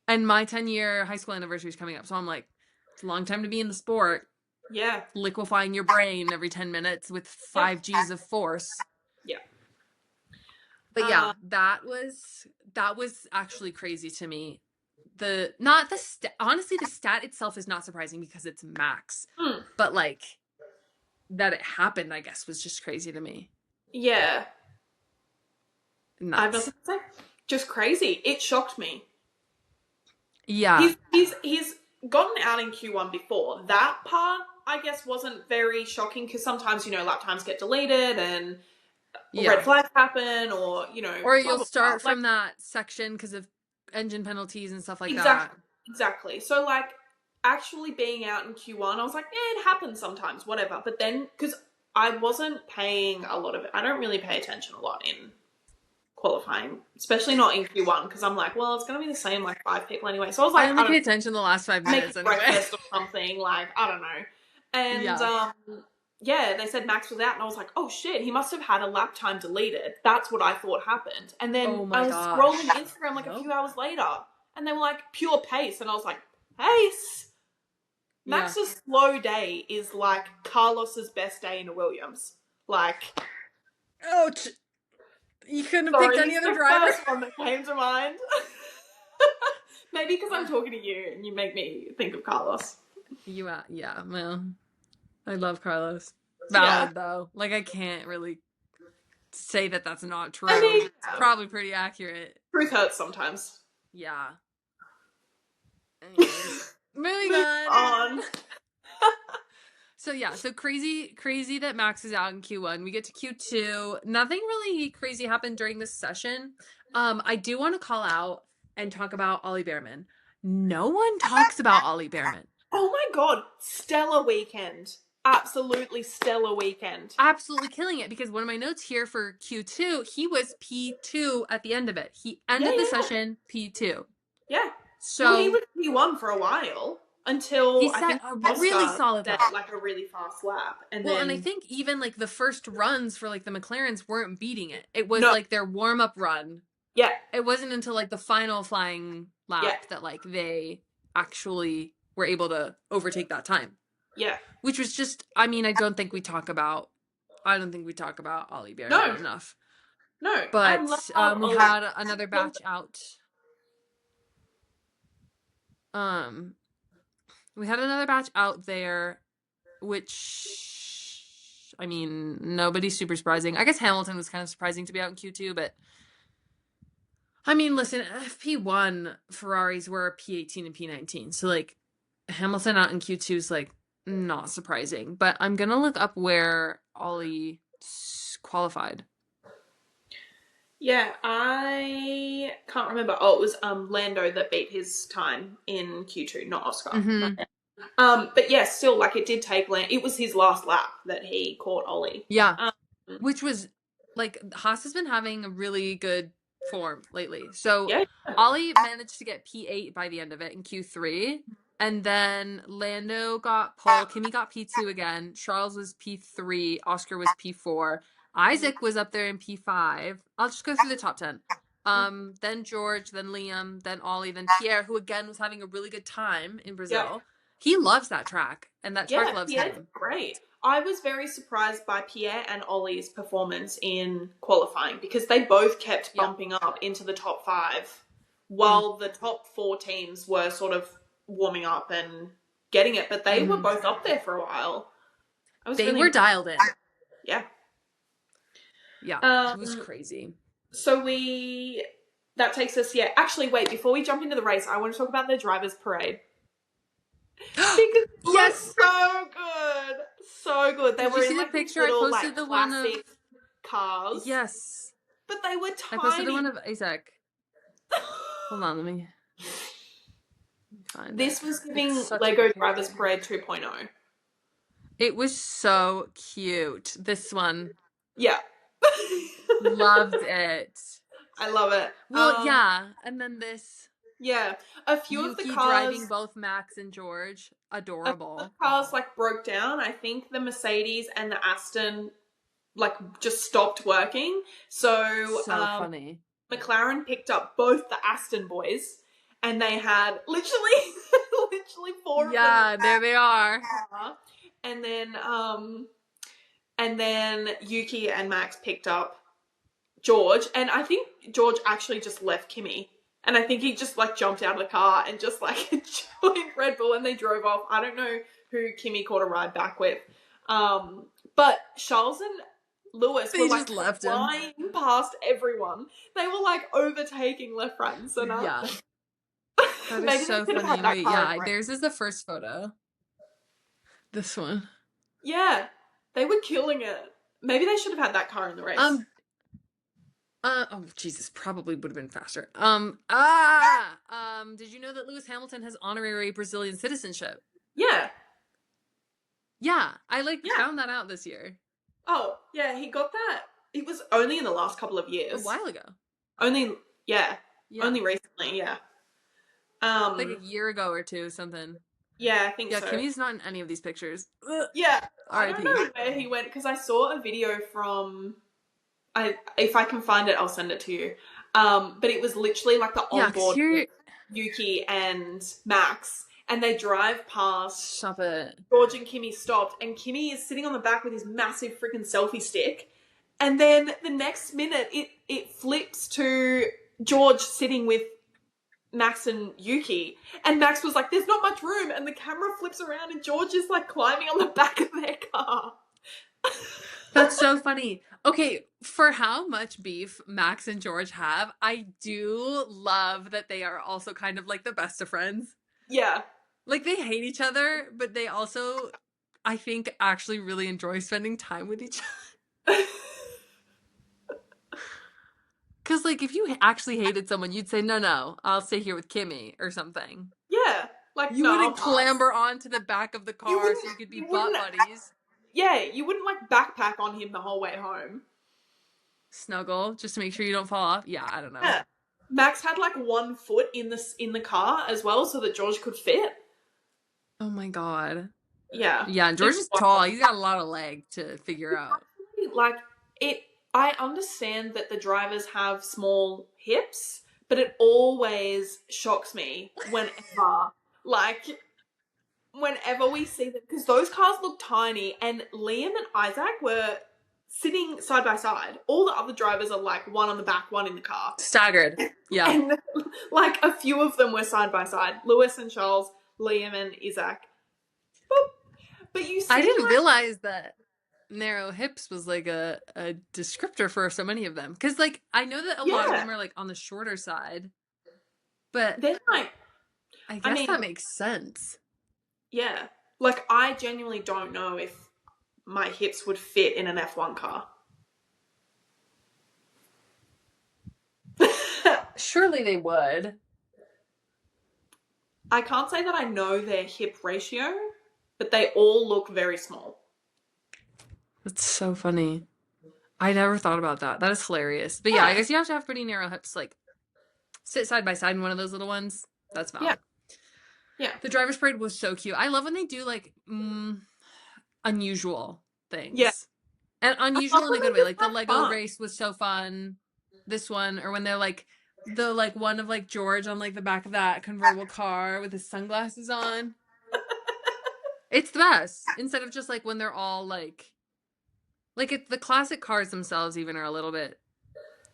And my 10-year high school anniversary is coming up. So I'm like, it's a long time to be in the sport. Yeah. Liquefying your brain every 10 minutes with 5 Gs of force. Yeah. But yeah, that was actually crazy to me. Honestly, the stat itself is not surprising because it's Max. But like, that it happened, I guess, was just crazy to me. Yeah. Nuts. I have nothing to say. Just crazy. It shocked me. Yeah. He's gotten out in Q1 before. That part, I guess, wasn't very shocking because sometimes, lap times get deleted and red flags happen, or or you'll start from that section because of engine penalties and stuff like that. Exactly. So like, actually being out in Q1, I was like, it happens sometimes, whatever. But then, because I wasn't paying a lot of it, I don't really pay attention a lot in qualifying, especially not in Q1, because I'm like, well, it's going to be the same like 5 people anyway. So I was like, I only pay attention the last 5 minutes anyway. Breakfast or something, like, I don't know. And yeah, they said Max was out, and I was like, oh shit, he must have had a lap time deleted. That's what I thought happened. And then I was scrolling Instagram like a few hours later, and they were like, pure pace. And I was like, pace? Max's slow day is like Carlos's best day in a Williams. Like, ouch. You couldn't have picked any other driver. That's the first one that came to mind. Maybe because I'm talking to you and you make me think of Carlos. Yeah, well, I love Carlos. Valid though. Like, I can't really say that that's not true. I mean, it's probably pretty accurate. Truth hurts sometimes. Yeah. Anyways, moving on. So crazy that Max is out in Q1. We get to Q2. Nothing really crazy happened during this session. I do want to call out and talk about Ollie Behrman. No one talks about Ollie Behrman. Oh my god, stellar weekend. Absolutely stellar weekend. Absolutely killing it, because one of my notes here for Q2, he was P2 at the end of it. He ended the session P2. Yeah. So he was P1 for a while. Until he set a really solid lap, like a really fast lap, and and I think even like the first runs for like the McLarens weren't beating it. It was like their warm up run. Yeah, it wasn't until like the final flying lap that like they actually were able to overtake that time. Yeah, which was just, I mean, I don't think we talk about Ollie Behrman enough. No, but we had another batch out. We had another batch out there, which, I mean, nobody's super surprising. I guess Hamilton was kind of surprising to be out in Q2, but I mean, listen, P1 Ferraris were P18 and P19, so like Hamilton out in Q2 is like not surprising. But I'm gonna look up where Ollie qualified. Yeah, I can't remember. Oh, it was Lando that beat his time in Q2, not Oscar. Mm-hmm. But yeah, still, like, it did take Lando. It was his last lap that he caught Ollie. Yeah, which was like, Haas has been having a really good form lately. So Ollie managed to get P8 by the end of it in Q3. And then Lando got pole. Kimi got P2 again. Charles was P3. Oscar was P4. Isaac was up there in P5. I'll just go through the top 10. Then George, then Liam, then Ollie, then Pierre, who again was having a really good time in Brazil. Yeah. He loves that track, and that track loves him. Great. I was very surprised by Pierre and Ollie's performance in qualifying, because they both kept bumping up into the top 5 while the top 4 teams were sort of warming up and getting it, but they were both up there for a while. They were dialed in. Yeah. Yeah, it was crazy. So that takes us, actually, wait, before we jump into the race, I want to talk about the driver's parade. Yes, so good. So good. They were in like picture? little, I posted like, the one of cars. Yes. But they were tiny. I posted the one of Isaac. Hold on, let me find this was giving Lego Drivers Parade 2.0. It was so cute. This one. Yeah. Loved it. I love it. Well, yeah, and then this Yeah, a few of the Yuki cars, driving both Max and George, a few of adorable. the cars like broke down. I think the Mercedes and the Aston like just stopped working. So So funny. McLaren picked up both the Aston boys, and they had literally, literally four of them. Yeah, there they are. And then Yuki and Max picked up George, and I think George actually just left Kimmy. And I think he just like jumped out of the car and just like joined Red Bull, and they drove off. I don't know who Kimmy caught a ride back with. But Charles and Lewis They were just like left him. flying past everyone. They were like overtaking left, right, and center. Yeah. That Maybe is so they could have funny. had that Wait, car yeah, in the race. theirs is the first photo. This one. Yeah, they were killing it. Maybe they should have had that car in the race. Oh Jesus, probably would have been faster. Did you know that Lewis Hamilton has honorary Brazilian citizenship? Yeah. Yeah, I found that out this year. Oh, yeah, he got that. It was only in the last couple of years. A while ago. Only recently, yeah. Like a year ago or two, something. Yeah, I think so. Yeah, Kimmy's not in any of these pictures. Yeah, I R.I.P. don't know where he went, because I saw a video from... if I can find it, I'll send it to you. But it was literally like the onboard with Yuki and Max, and they drive past. Stop it. George and Kimmy stopped, and Kimmy is sitting on the back with his massive freaking selfie stick. And then the next minute, it flips to George sitting with Max and Yuki, and Max was like, "There's not much room," and the camera flips around, and George is like climbing on the back of their car. That's so funny. Okay, for how much beef Max and George have, I do love that they are also kind of like the best of friends. Yeah. Like, they hate each other, but they also, I think, actually really enjoy spending time with each other. Because, like, if you actually hated someone, you'd say, no, I'll stay here with Kimmy or something. Yeah. Like, you wouldn't clamber onto the back of the car so you could be butt buddies. Yeah, you wouldn't, like, backpack on him the whole way home. Snuggle, just to make sure you don't fall off. Yeah, I don't know. Yeah. Max had, like, 1 foot in the car as well, so that George could fit. Oh my god. Yeah. Yeah, and George is tall. He's got a lot of leg to figure out. Like, I understand that the drivers have small hips, but it always shocks me whenever we see them, because those cars look tiny, and Liam and Isaac were sitting side by side. All the other drivers are like one on the back, one in the car. Staggered. Yeah. And like a few of them were side by side. Lewis and Charles, Liam and Isaac. But you see, I didn't realize that narrow hips was like a descriptor for so many of them. Because like I know that a lot of them are like on the shorter side. But they're like, I guess that makes sense. Yeah. Like, I genuinely don't know if my hips would fit in an F1 car. Surely they would. I can't say that I know their hip ratio, but they all look very small. That's so funny. I never thought about that. That is hilarious. But yeah, I guess you have to have pretty narrow hips, like sit side by side in one of those little ones. That's valid. Yeah. The driver's parade was so cute. I love when they do like unusual things. Yeah. And unusual in a good way. Like the Lego race was so fun. This one, or when they're like the like one of like George on like the back of that convertible car with his sunglasses on. It's the best. Instead of just like when they're all like it's the classic cars themselves even are a little bit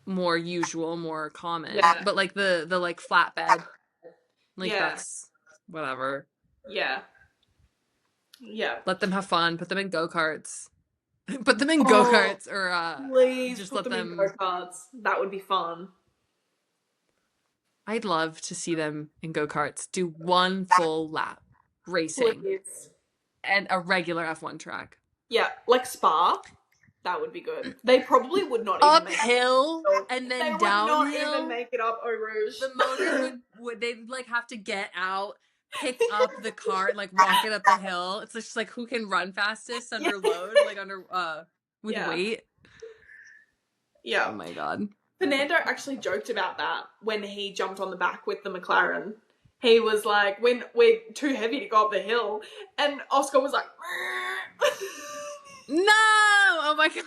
more usual, more common. Yeah. But like the like flatbed, like that's whatever. Yeah. Yeah. Let them have fun. Put them in go-karts. Put them in go-karts or please just put let them in go-karts. That would be fun. I'd love to see them in go-karts do one full lap racing. Please. And a regular F1 track. Yeah, like Spa. That would be good. They probably would not even uphill and then they downhill. Would not even make it up Eau Rouge. The motors would they'd like have to get out, pick up the cart, and like walk it up the hill. It's just like who can run fastest under load, like under with weight. Yeah. Oh my god. Fernando actually joked about that when he jumped on the back with the McLaren. He was like, when we're too heavy to go up the hill. And Oscar was like, No! Oh my god.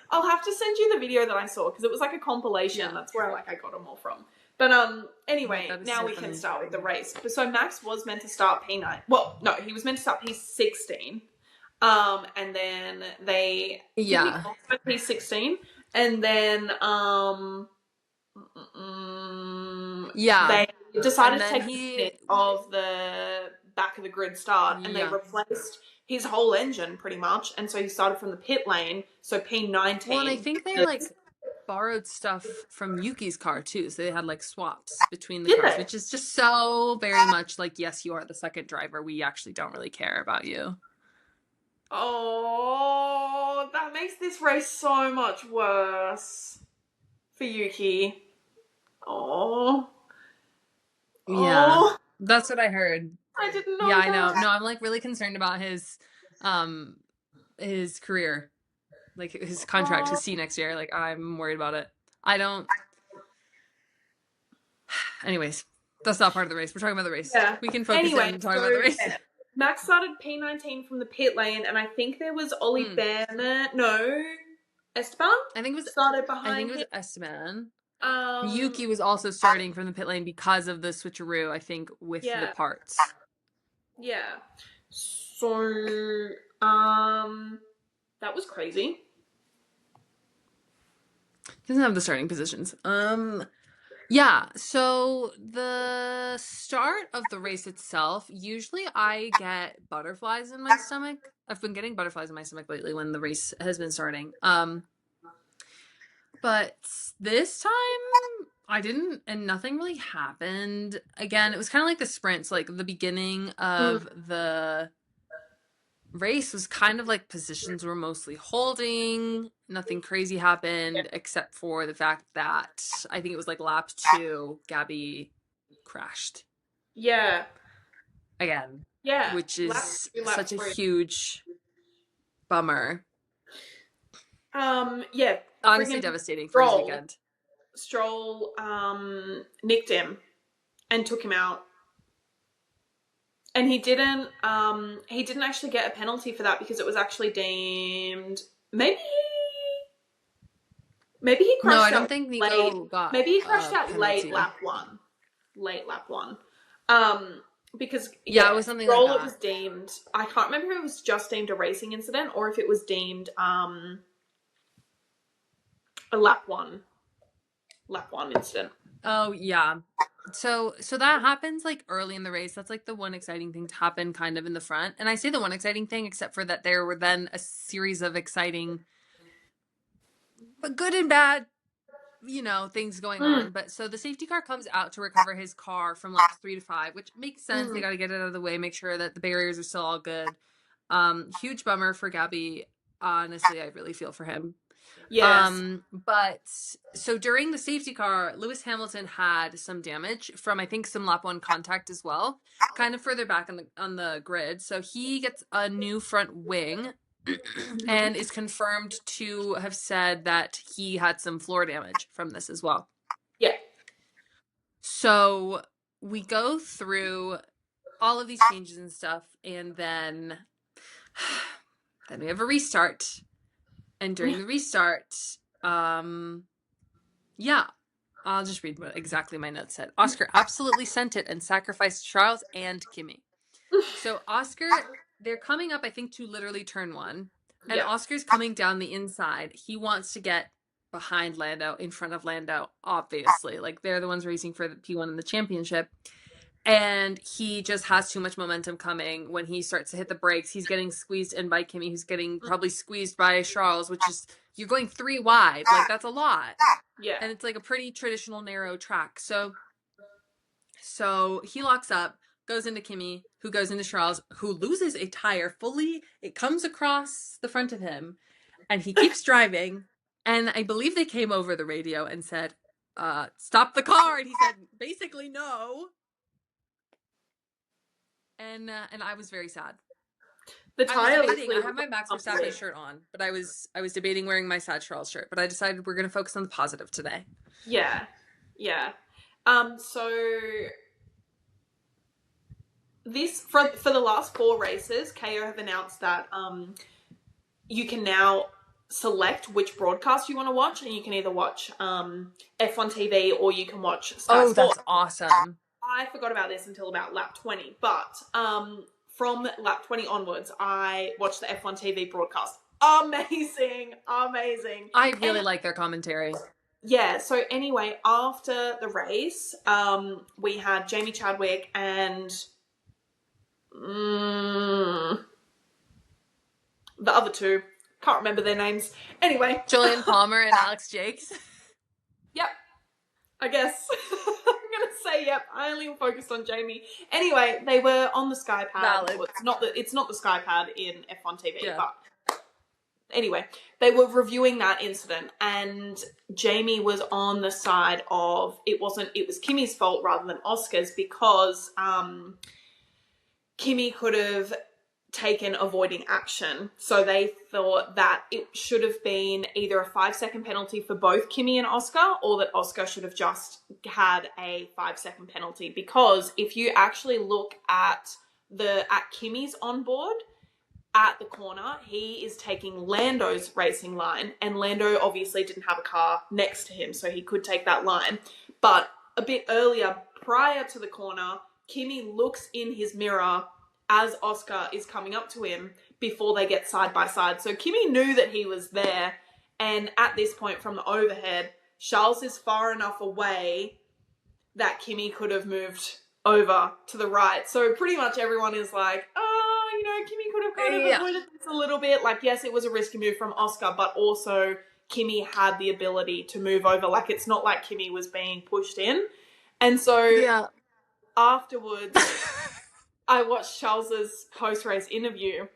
I'll have to send you the video that I saw because it was like a compilation. Yeah. That's where I got them all from. But Oh my anyway, god, it's now so we can funny. start with the race. So Max was meant to start P9. Well, no, he was meant to start P16. And then they didn't he Yeah. qualify P16, and then Yeah. they decided And to then take a he minute of the back of the grid start, and they yeah. replaced his whole engine pretty much, and so he started from the pit lane, so Well, and I P19. think they like borrowed stuff from Yuki's car too, so they had like swaps between the Did cars, they? which is just so very much like, yes, you are the second driver. We actually don't really care about you. Oh, that makes this race so much worse for Yuki. Oh, Yeah. oh, That's what I heard. I didn't Yeah, know I know. that. No, I'm like really concerned about um his career. Like his contract, Oh, his C next year. Like I'm worried about it. I don't anyways, that's not part of the race. We're talking about the race. yeah. We can focus Anyway, in talking so about the race. yeah. Max started P19 from the pit lane, and I think there was Ollie Mm. Bennett. No, Esteban I think it was started I think behind it was him. Esteban. Um, Yuki was also starting from the pit lane because of the switcheroo, I think, with the yeah, parts. yeah. So, that was crazy. Doesn't have the starting positions. Yeah, so the start of the race itself, usually I get butterflies in my stomach. I've been getting butterflies in my stomach lately when the race has been starting. But this time I didn't, and nothing really happened. Again, it was kind of like the sprints, like the beginning Mm, of the race was kind of like positions were mostly holding. Nothing crazy happened except for the fact that I think it was like lap 2, Gabby crashed yeah, again, yeah. which Lap is 2, lap such a 3. huge bummer. Yeah. Honestly, Friggin' devastating for his Stroll, weekend. Stroll, nicked him and took him out. And he didn't actually get a penalty for that because it was actually deemed maybe he No, I crashed don't out think late. Nico got Maybe he crashed a out late penalty. lap 1. Late lap 1. Um because Yeah, it yeah, was something like Stroll, it that. was deemed, I can't remember if it was just deemed a racing incident or if it was deemed a lap 1 incident. Oh, yeah. So that happens like early in the race. That's like the one exciting thing to happen kind of in the front. And I say the one exciting thing except for that there were then a series of exciting but good and bad, things going Mm, on. But so the safety car comes out to recover his car from laps 3 to 5, which makes sense. They mm. got to get it out of the way, make sure that the barriers are still all good. Huge bummer for Gabby. Honestly, I really feel for him. Yes. But so during the safety car, Lewis Hamilton had some damage from I think some lap 1 contact as well, kind of further back on the grid. So he gets a new front wing Mhm. and is confirmed to have said that he had some floor damage from this as well. Yeah. So we go through all of these changes and stuff, and then we have a restart. And during the restart, yeah, I'll just read what exactly my notes said. Oscar absolutely sent it and sacrificed Charles and Kimmy. So Oscar, they're coming up, I think, to literally turn 1. And Yeah. Oscar's coming down the inside. He wants to get behind Lando, in front of Lando, obviously. Like, they're the ones racing for the P1 in the championship. And he just has too much momentum coming. When he starts to hit the brakes, he's getting squeezed in by Kimmy, who's getting probably squeezed by Charles, which is, you're going 3 wide. Like, that's a lot. Yeah. And it's like a pretty traditional narrow track. So he locks up, goes into Kimmy, who goes into Charles, who loses a tire fully. It comes across the front of him, and he keeps driving. And I believe they came over the radio and said, stop the car. And he said, basically, no. And I was very sad. The I was tire debating. I literally have looked my Max like Verstappen something. shirt on, but I was debating wearing my Sad Charles shirt, but I decided we're gonna focus on the positive today. Yeah, yeah. So this for the last 4 races, KO have announced that you can now select which broadcast you want to watch, and you can either watch F1 TV or you can watch Sky Oh, Sports. that's awesome. I forgot about this until about lap 20, but from lap 20 onwards, I watched the F1 TV broadcast. Amazing, amazing. I really And like their commentary. yeah, so anyway, after the race, we had Jamie Chadwick and the other two. Can't remember their names. Anyway. Julian Palmer and Alex Jakes. Yep, I guess. I'm gonna say yep. I only focused on Jamie. Anyway, they were on the Sky Pad. Valid. Well, it's not the Sky Pad in F1 TV, Yeah. but anyway, they were reviewing that incident, and Jamie was on the side of it was Kimmy's fault rather than Oscar's, because Kimmy could have taken avoiding action. So they thought that it should have been either a 5-second penalty for both Kimmy and Oscar, or that Oscar should have just had a 5-second penalty. Because if you actually look at Kimmy's onboard at the corner, he is taking Lando's racing line, and Lando obviously didn't have a car next to him, so he could take that line. But a bit earlier, prior to the corner, Kimmy looks in his mirror as Oscar is coming up to him before they get side by side. So Kimmy knew that he was there, and at this point from the overhead, Charles is far enough away that Kimmy could have moved over to the right. So pretty much everyone is like, Kimmy could have kind of avoided this a little bit. Like, yes, it was a risky move from Oscar, but also Kimmy had the ability to move over. Like, it's not like Kimmy was being pushed in. And so afterwards, I watched Charles's post-race interview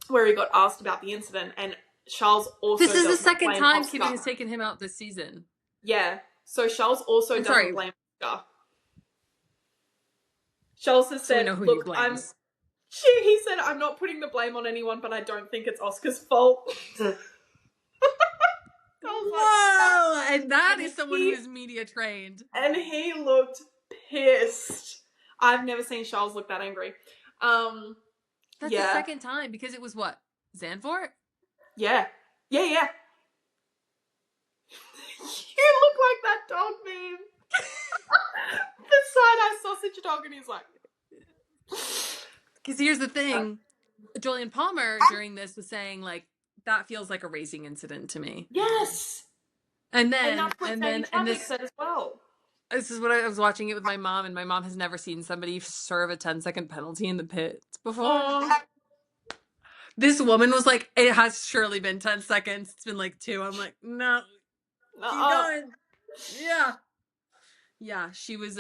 where he got asked about the incident, and Charles also This is the second time Oscar. Kimmy has taken him out this season. Yeah. So Charles also doesn't blame Oscar. Charles has said, look, he said, I'm not putting the blame on anyone, but I don't think it's Oscar's fault. Whoa! And that is someone who's media trained. And he looked pissed. I've never seen Charles look that angry. That's the second time, because it was what? Zandvoort? Yeah. Yeah, yeah. You look like that dog meme. The side-eye sausage dog, and he's like... Because here's the thing. Julian Palmer, during this, was saying, like, that feels like a racing incident to me. Yes! And then... that's what Jamie Chadwick said as well. This is what I was watching it with my mom, and my mom has never seen somebody serve a 10-second penalty in the pits before. This woman was like, it has surely been 10 seconds. It's been like 2. I'm like, no. Keep going. Yeah. Yeah, she was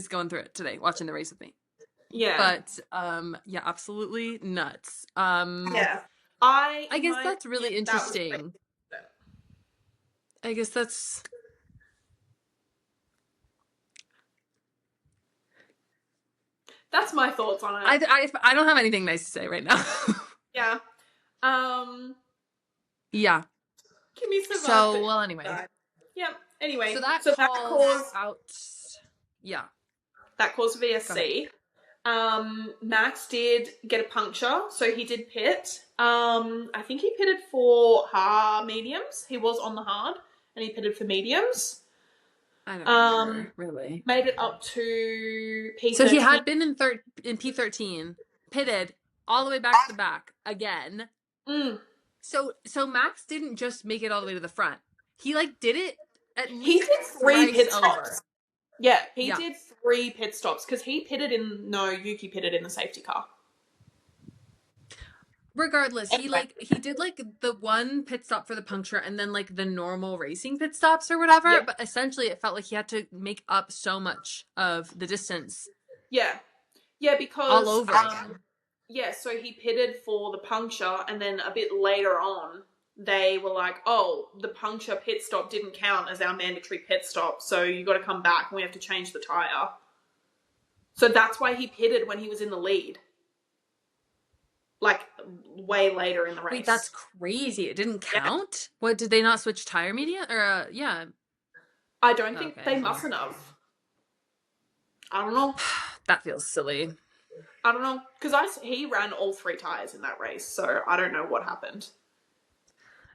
going through it today, watching the race with me. Yeah. But, yeah, absolutely nuts. Yeah. I guess that's really interesting. I guess that's... That's my thoughts on it. I don't have anything nice to say right now. Yeah. Yeah. Kimmy survived. So, well, anyway. Yeah. Anyway. So that caused out. Yeah. That caused VSC. Max did get a puncture, so he did pit. I think he pitted for mediums. He was on the hard, and he pitted for mediums. I don't remember, really. Made it up to P13. So he had been in P13, pitted all the way back to the back again. So Max didn't just make it all the way to the front. He did it at least. He did 3 pit stops. Over. Yeah, he did 3 pit stops because he pitted Yuki pitted in the safety car. Regardless, he did the one pit stop for the puncture and then the normal racing pit stops or whatever. Yeah. But essentially, it felt like he had to make up so much of the distance. Yeah, yeah, because all over again. Yeah, so he pitted for the puncture, and then a bit later on, they were like, "Oh, the puncture pit stop didn't count as our mandatory pit stop, so you got to come back and we have to change the tire." So that's why he pitted when he was in the lead. like way later in the Wait, that's race. crazy. It didn't Yeah. count? What, did they not switch tire media? Or, yeah. I don't think Okay, they well, mustn't have. I don't know. that feels silly. I don't know because he ran all three tires in that race, so I don't know what happened.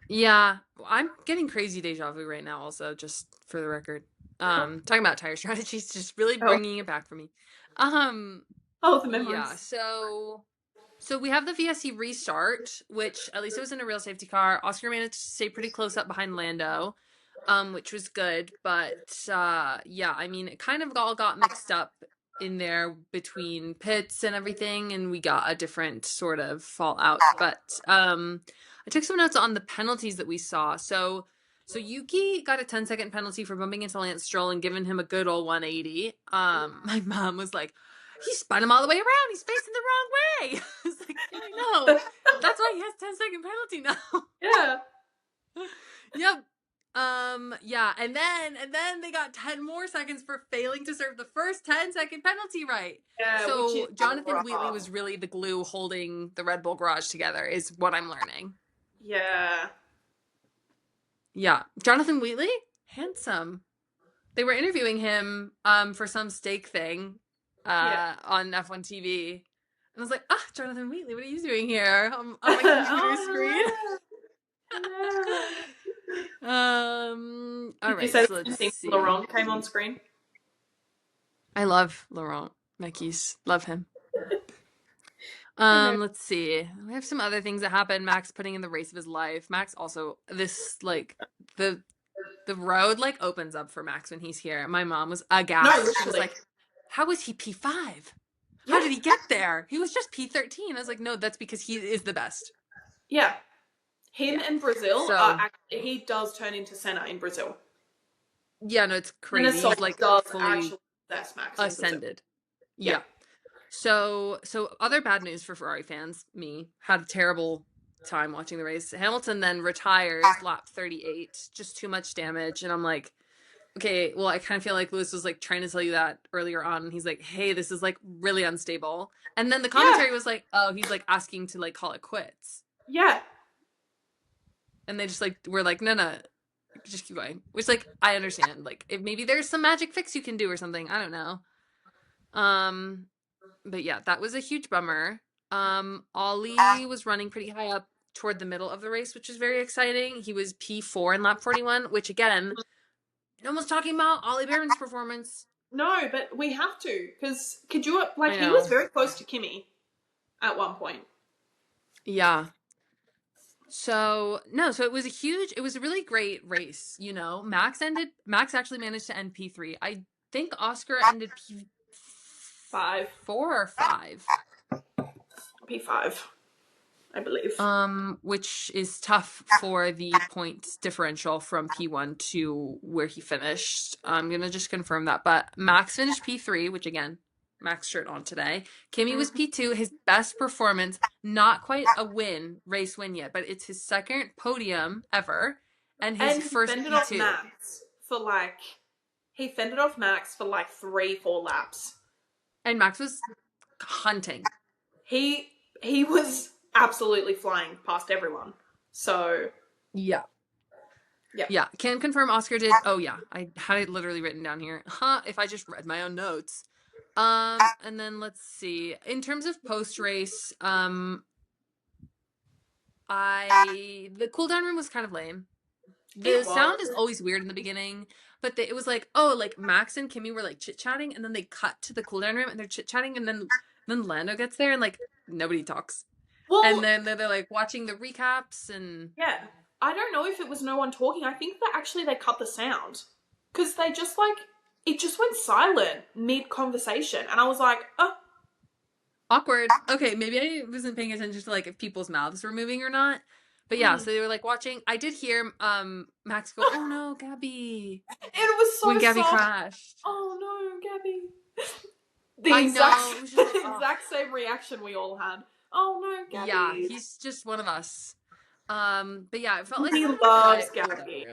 Yeah, I'm getting crazy deja vu right now also, just for the record. Talking about tire strategies, just really Oh, bringing it back for me. Um, oh, the yeah, memories. so we have the VSC restart, which at least it was in a real safety car. Oscar managed to stay pretty close up behind Lando, which was good. But yeah, I mean, it kind of all got mixed up in there between pits and everything, and we got a different sort of fallout. But I took some notes on the penalties that we saw. So Yuki got a 10-second penalty for bumping into Lance Stroll and giving him a good old 180. My mom was like, he spun him all the way around. He's facing the wrong way. I was like, yeah, I know. That's why he has 10-second penalty now. Yeah. Yep. Yeah, and then they got 10 more seconds for failing to serve the first 10-second penalty right. Yeah, which is So Jonathan Wheatley rough. was really the glue holding the Red Bull garage together, is what I'm learning. Yeah. Yeah. Jonathan Wheatley? Handsome. They were interviewing him for some steak thing Yeah. on F1 TV. And I was like, Jonathan Wheatley, what are you doing here on my computer screen? Oh, hello. All Did you right, say so the same let's thing when see. Laurent came on screen? I love Laurent Mekies. Love him. I know. Let's see. We have some other things that happen. Max putting in the race of his life. Max also, this like the road like opens up for Max when he's here. My mom was No, aghast. She was literally. like, how was he P5? How Yeah. did he get there? He was just P13. I was like, no, that's because he is the best. Yeah. Him Yeah. in Brazil So, he does turn into Senna in Brazil. yeah, no, it's Senna crazy. He's like does fully actually possess Max in Brazil. ascended. Yeah. Yeah. So other bad news for Ferrari fans, me, had a terrible time watching the race. Hamilton then retires lap 38, just too much damage. And I'm like, okay, well, I kind of feel like Lewis was like trying to tell you that earlier on. And he's like, hey, this is like really unstable. And then the commentary was like, oh, he's like asking to like call it quits. Yeah. And they just like were like, no, just keep going. Which like I understand. Like if maybe there's some magic fix you can do or something. I don't know. But yeah, that was a huge bummer. Ollie was running pretty high up toward the middle of the race, which is very exciting. He was P4 in lap 41, which again, no one's talking about Ollie Barron's performance. No, but we have to because could you like I he was know. very close to Kimmy at one point. Yeah. So it was it was a really great race, you know. Max actually managed to end P3. I think Oscar ended Five. P4 or 5. P5, I believe. Which is tough for the points differential from P1 to where he finished. I'm gonna just confirm that. But Max finished P3, which again, Max shirt on today. Kimmy was P2, his best performance, not quite a race win yet, but it's his second podium ever, and his first fended P2. off Max for like 3-4 laps. And Max was hunting. He was absolutely flying past everyone. So yeah. Yeah. Yeah. Can confirm Oscar did. Oh yeah. I had it literally written down here. If I just read my own notes. And then let's see. In terms of post race, the cooldown room was kind of lame. The sound is always weird in the beginning, but it was like, oh, like Max and Kimmy were like chit chatting, and then they cut to the cooldown room and they're chit chatting, and then Lando gets there and like nobody talks. Well, and then they're like watching the recaps and yeah. I don't know if it was no one talking. I think that actually they cut the sound because they just like it just went silent mid conversation, and I was like, oh, awkward. Okay, maybe I wasn't paying attention to like if people's mouths were moving or not. But yeah, so they were like watching. I did hear Max go, "Oh no, Gabby!" And it was so when Gabby soft. Crashed. Oh no, Gabby! The exact same reaction we all had. Oh no, Gabby! Yeah, he's just one of us. But yeah, it felt like he loves Gabby.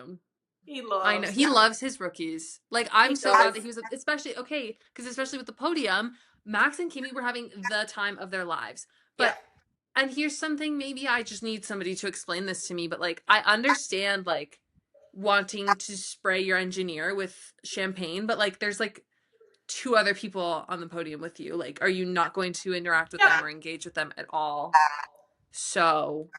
He loves. I know he loves his rookies. Like I'm so glad that he was, especially because especially with the podium, Max and Kimmy were having the time of their lives. But And here's something, maybe I just need somebody to explain this to me, but like I understand like wanting to spray your engineer with champagne, but like there's like two other people on the podium with you. Like, are you not going to interact with Yeah. them or engage with them at all? So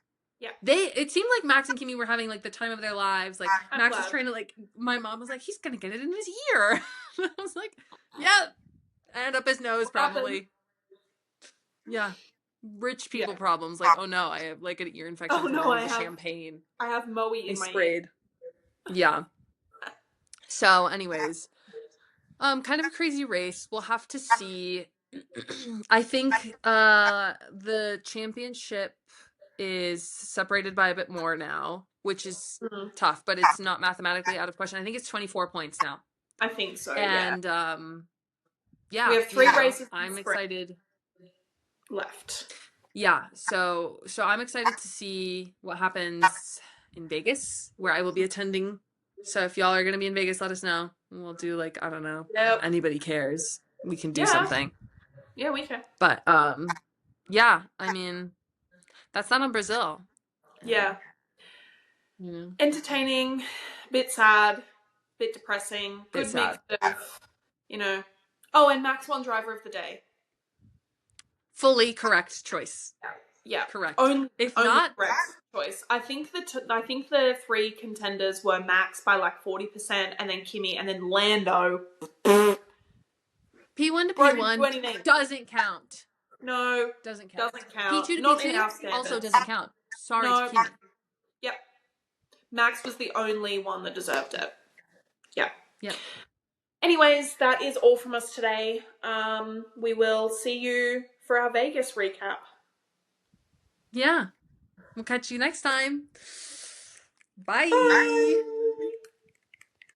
Yeah. it seemed like Max and Kimmy were having like the time of their lives. Like I'm Max was glad. trying to like, my mom was like, he's gonna get it in his ear. I was like, yeah, and up his nose What happened? probably. Yeah, rich Yeah. people problems. Like, oh no, I have like an ear infection Oh from no, all the champagne I have Moe I in my ear. sprayed. Yeah. So, anyways, kind of a crazy race. We'll have to see. I think the championship is separated by a bit more now, which is Mm, tough, but it's not mathematically out of question. I think it's 24 points now. I think so, yeah. And We yeah, have 3 races in I'm sprint excited. left. Yeah, so I'm excited to see what happens in Vegas, where I will be attending. So if y'all are gonna be in Vegas, let us know. We'll do like, I don't know, Yep. anybody cares. We can do Yeah. something. Yeah, we can. But yeah, I mean, that's not on Brazil. Yeah. You know, Entertaining, bit sad, bit depressing, bit good mix sad. of, you know. Oh, and Max won driver of the day. Fully correct choice. Yeah. Correct. Only If not, correct choice. I think the 3 contenders were Max by like 40%, and then Kimmy, and then Lando. P1 to Didn't do P1 anything. doesn't count. No, Doesn't count. doesn't count. P2 to Not in P2 our standards. also doesn't count. Sorry No. to Kimmy. Yep. Max was the only one that deserved it. Yeah. Yep. Anyways, that is all from us today. We will see you for our Vegas recap. Yeah. We'll catch you next time. Bye. Bye.